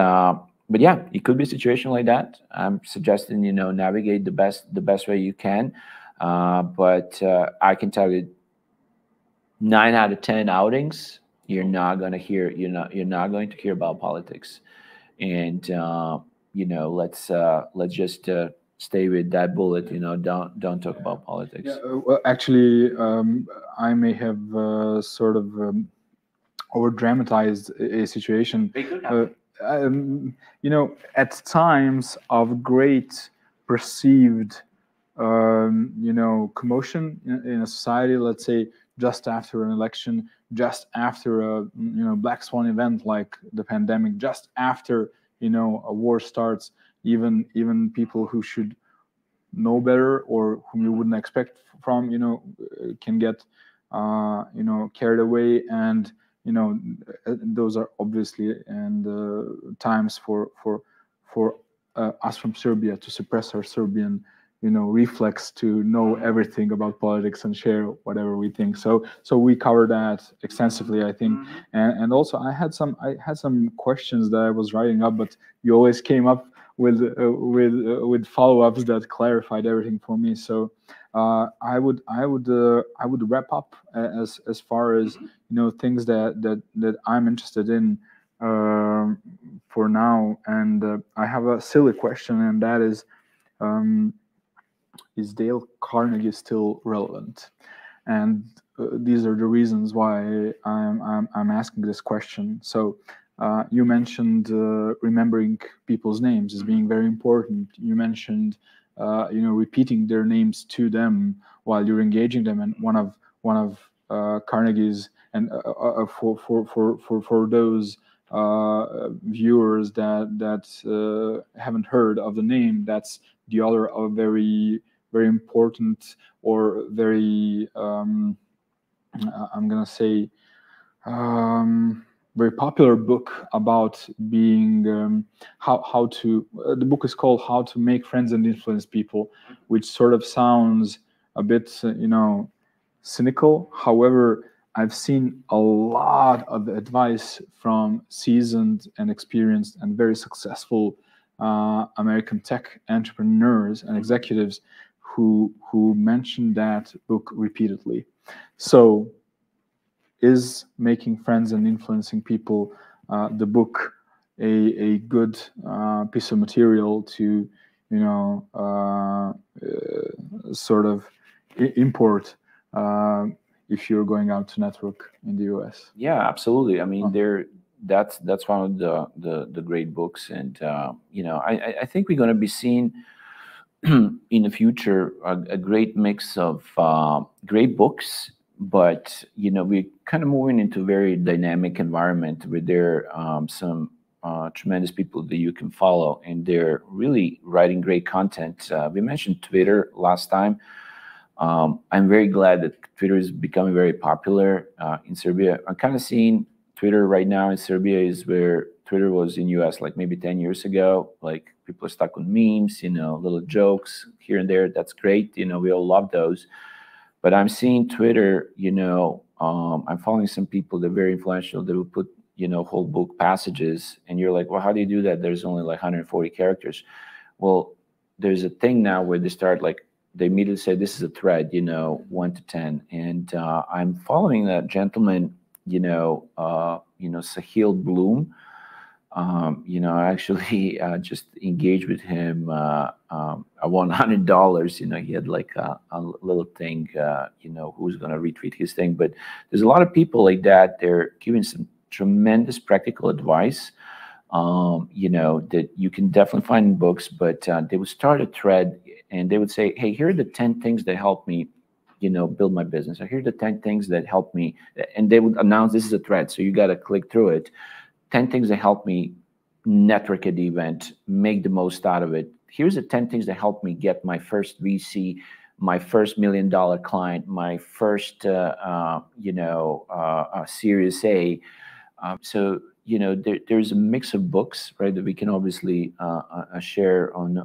yeah, it could be a situation like that. I'm suggesting, you know, navigate the best way you can. But I can tell you, 9 out of 10 outings, you're not going to hear about politics. And you know, let's just stay with that bullet. You know, don't talk about politics. Yeah, well, actually, I may have sort of over dramatized a situation. You know, at times of great perceived you know, commotion in a society, let's say just after an election, just after a, you know, black swan event like the pandemic, just after, you know, a war starts, even people who should know better or whom you wouldn't expect from, you know, can get you know, carried away. And you know, those are obviously times for us from Serbia to suppress our Serbian, you know, reflex to know everything about politics and share whatever we think. So we covered that extensively, I think. And also I had some questions that I was writing up, but you always came up with follow-ups that clarified everything for me. So I would wrap up as far as, you know, things that I'm interested in for now. And I have a silly question, and that is Dale Carnegie still relevant? And these are the reasons why I'm asking this question. So you mentioned remembering people's names as being very important. You mentioned you know, repeating their names to them while you're engaging them. And one of Carnegie's, and for those viewers that haven't heard of the name, that's the author of a very important or very I'm gonna say very popular book about being how to the book is called How to Make Friends and Influence People, which sort of sounds a bit you know, cynical. However, I've seen a lot of advice from seasoned and experienced and very successful American tech entrepreneurs and executives who mentioned that book repeatedly. So is Making Friends and Influencing People, the book, a good piece of material to, you know, sort of import if you're going out to network in the US? Yeah, absolutely. I mean, that's one of the great books, and you know, I think we're going to be seeing in the future a great mix of great books, but you know, we're kind of moving into a very dynamic environment where there are some tremendous people that you can follow, and they're really writing great content. We mentioned Twitter last time. I'm very glad that Twitter is becoming very popular in Serbia. I'm kind of seeing Twitter right now in Serbia is where Twitter was in US like maybe 10 years ago. Like, people are stuck on memes, you know, little jokes here and there. That's great. You know, we all love those. But I'm seeing Twitter, you know, I'm following some people that are very influential that will put, you know, whole book passages. And you're like, well, how do you do that? There's only like 140 characters. Well, there's a thing now where they start like, they immediately say, this is a thread, you know, 1 to 10. And I'm following that gentleman, you know, Sahil Bloom. You know, I actually just engaged with him. I won $100. You know, he had like a little thing, you know, who's going to retweet his thing. But there's a lot of people like that. They're giving some tremendous practical advice, you know, that you can definitely find in books. But they would start a thread and they would say, hey, here are the 10 things that help me, you know, build my business. Or here are the 10 things that help me. And they would announce this is a thread. So you got to click through it. 10 things that help me network at the event, make the most out of it. Here's the 10 things that help me get my first VC, my first $1 million client, my first, you know, Series A. So, you know, there's a mix of books, right, that we can obviously share on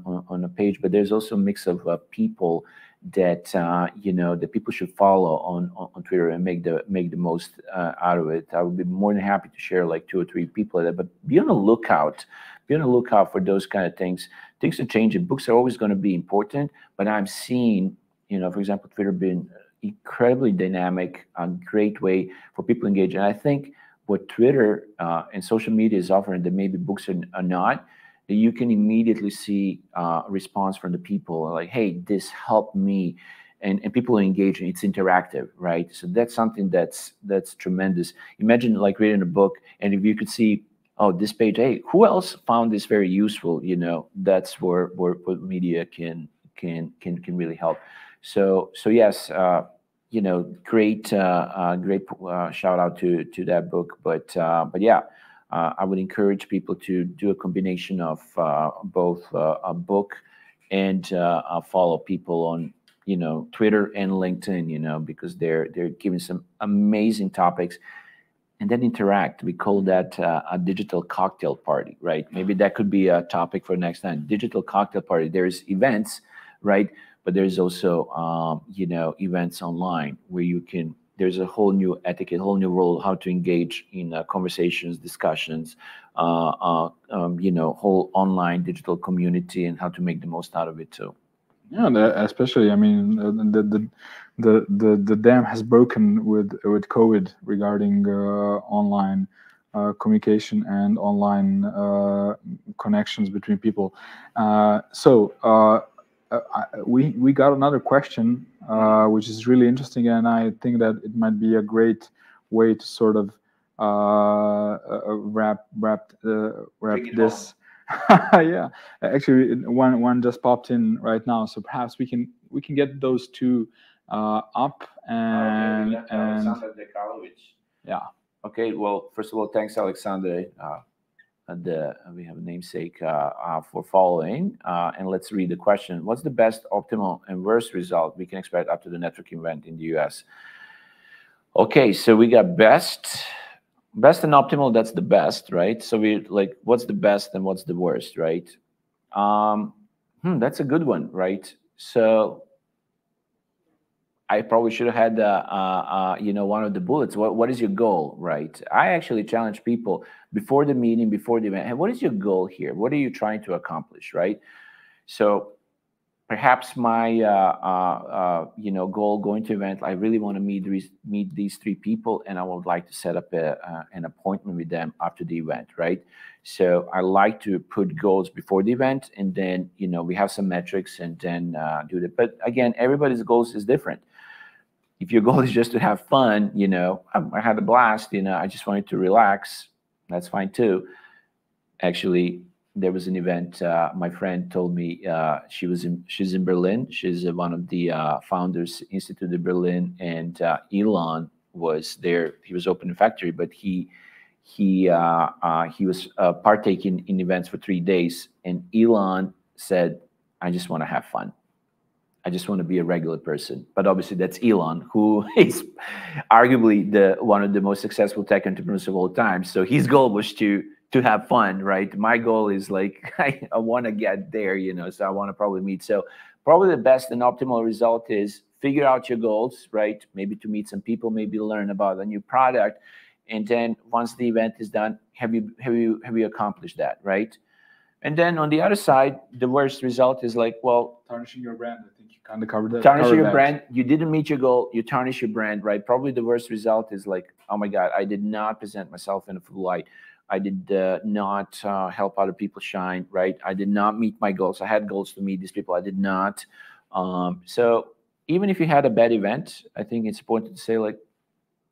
a page, but there's also a mix of people that that people should follow on Twitter and make the most out of it. I would be more than happy to share like 2 or 3 people like that. But be on the lookout. Be on the lookout for those kind of things. Things are changing. Books are always going to be important, but I'm seeing, for example, Twitter being incredibly dynamic, a great way for people to engage. And I think what Twitter and social media is offering that maybe books are not, that you can immediately see a response from the people like, hey, this helped me. And people are engaging. It's interactive, right? So that's something that's tremendous. Imagine like reading a book, and if you could see, oh, this page, hey, who else found this very useful? That's where media can really help. So yes, great shout out to that book. But yeah, I would encourage people to do a combination of both a book and follow people on Twitter and LinkedIn, because they're giving some amazing topics. And then interact. We call that a digital cocktail party, right? Maybe that could be a topic for next time. Digital cocktail party. There's events, right? But there's also, events online where you can. There's a whole new etiquette, whole new role, how to engage in conversations, discussions, whole online digital community, and how to make the most out of it too. Yeah, especially, I mean, the dam has broken with COVID regarding online communication and online connections between people. We got another question, which is really interesting, and I think that it might be a great way to sort of wrap this. Yeah, actually, one just popped in right now, so perhaps we can get those 2 up and yeah. Okay. Well, first of all, thanks, Alexander. We have a namesake for following, and let's read the question. What's the best, optimal, and worst result we can expect up to the networking event in the US? Okay, so we got best and optimal. That's the best, right? So we like, what's the best and what's the worst, right? That's a good one, right? So I probably should have had one of the bullets. What is your goal, right? I actually challenge people before the meeting, before the event. Hey, what is your goal here? What are you trying to accomplish, right? So perhaps my goal going to event, I really want to meet these 3 people, and I would like to set up an appointment with them after the event, right? So I like to put goals before the event, and then we have some metrics, and then do that. But again, everybody's goals is different. If your goal is just to have fun, I had a blast, I just wanted to relax, that's fine too. Actually, there was an event, my friend told me she's in Berlin. She's one of the founders, Institute of Berlin, and Elon was there. He was opening a factory, but he was partaking in events for 3 days. And Elon said, I just want to have fun. I just want to be a regular person. But obviously that's Elon, who is arguably one of the most successful tech entrepreneurs of all time. So his goal was to have fun, right? My goal is like, I want to get there, so I want to probably meet. So probably the best and optimal result is figure out your goals, right? Maybe to meet some people, maybe learn about a new product. And then once the event is done, have you accomplished that, right? And then on the other side, the worst result is like, well, tarnishing your brand. I think you kind of covered that. Tarnishing your brand. You didn't meet your goal. You tarnish your brand, right? Probably the worst result is like, oh my God, I did not present myself in a full light. I did not help other people shine, right? I did not meet my goals. I had goals to meet these people. I did not. So even if you had a bad event, I think it's important to say, like,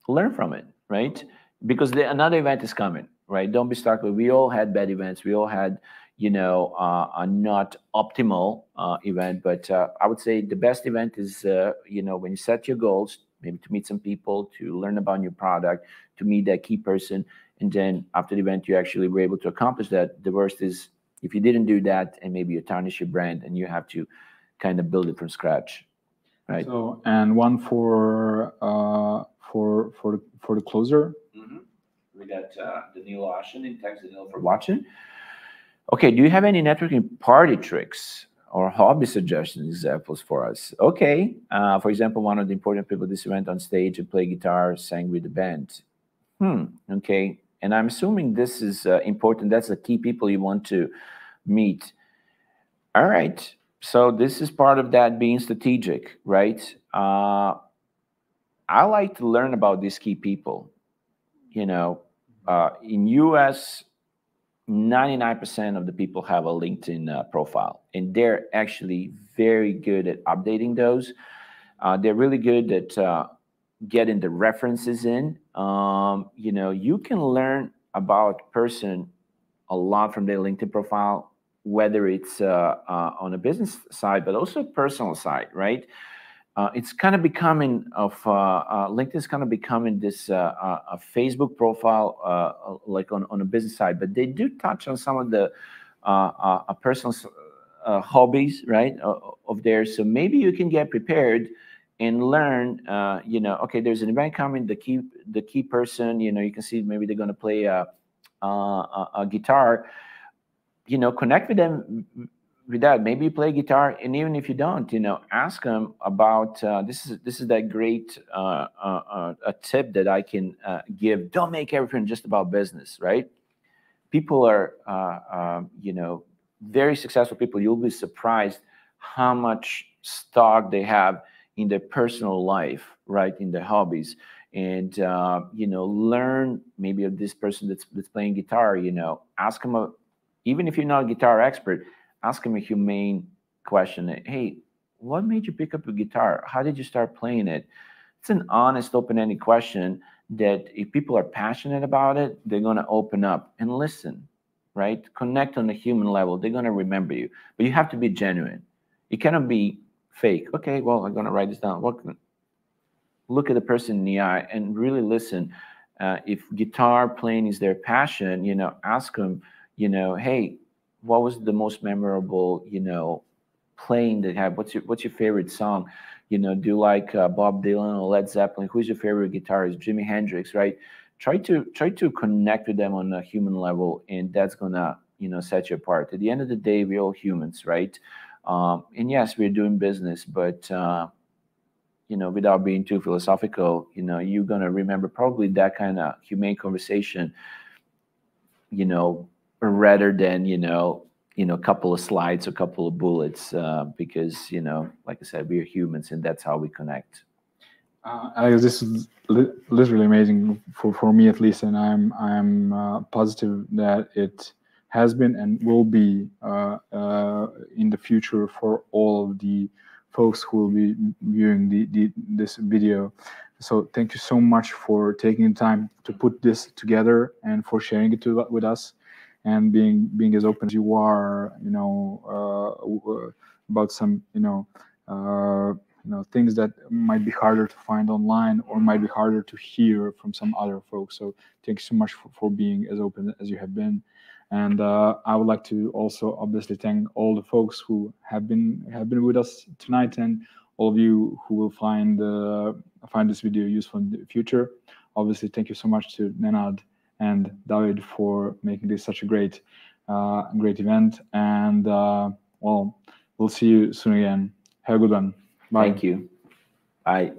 learn from it, right? Because another event is coming, right? Don't be stuck with, we all had bad events. We all had, a not optimal event. But I would say the best event is, when you set your goals, maybe to meet some people, to learn about your product, to meet that key person. And then after the event, you actually were able to accomplish that. The worst is if you didn't do that, and maybe you tarnish your brand and you have to kind of build it from scratch, right? So, and one for the closer. Mm-hmm. We got Daniel Ashen, and thanks Daniel for watching. Okay, do you have any networking party tricks? or hobby suggestion examples for us. Okay, for example, one of the important people at this event on stage and play guitar, sang with the band. Okay, and I'm assuming this is important. That's the key people you want to meet. All right, so this is part of that being strategic, right? I like to learn about these key people. You know, in US, 99% of the people have a LinkedIn profile, and they're actually very good at updating those. They're really good at getting the references in. You know, you can learn about person a lot from their LinkedIn profile, whether it's on a business side, but also personal side, right? It's kind of becoming LinkedIn's kind of becoming this a Facebook profile, like on a business side, but they do touch on some of the personal hobbies, right, of theirs. So maybe you can get prepared and learn. You know, okay, there's an event coming. The key person, you know, you can see maybe they're going to play a guitar. You know, connect with them with that. Maybe you play guitar, and even if you don't, you know, ask them about this is that great a tip that I can give. Don't make everything just about business, right? People are you know, very successful people. You'll be surprised how much stock they have in their personal life, right, in their hobbies. And you know, learn maybe of this person that's playing guitar. You know, ask them even if you're not a guitar expert, ask him a humane question. Hey, what made you pick up a guitar? How did you start playing it? It's an honest, open-ended question that if people are passionate about it, they're going to open up and listen, right? Connect on a human level. They're going to remember you. But you have to be genuine. You cannot be fake. Okay, well, I'm going to write this down. Look at the person in the eye and really listen. If guitar playing is their passion, you know, ask them, you know, hey, what was the most memorable, you know, playing that you have? What's your favorite song? You know, do you like Bob Dylan or Led Zeppelin? Who's your favorite guitarist? Jimi Hendrix, right? Try to connect with them on a human level, and that's gonna, you know, set you apart. At the end of the day, we're all humans, right? And yes, we're doing business, but you know, without being too philosophical, you know, you're gonna remember probably that kind of humane conversation, you know, rather than, you know, a couple of slides, a couple of bullets, because, you know, like I said, we are humans, and that's how we connect. Alex, this is literally amazing for me at least, and I'm positive that it has been and will be in the future for all of the folks who will be viewing this video. So thank you so much for taking the time to put this together and for sharing it with us, and being as open as you are, you know, about some, you know, things that might be harder to find online or might be harder to hear from some other folks. So thank you so much for being as open as you have been. And I would like to also obviously thank all the folks who have been with us tonight, and all of you who will find this video useful in the future. Obviously, thank you so much to Nenad and David for making this such a great event. And well, we'll see you soon again. Have a good one. Bye. Thank you. Bye.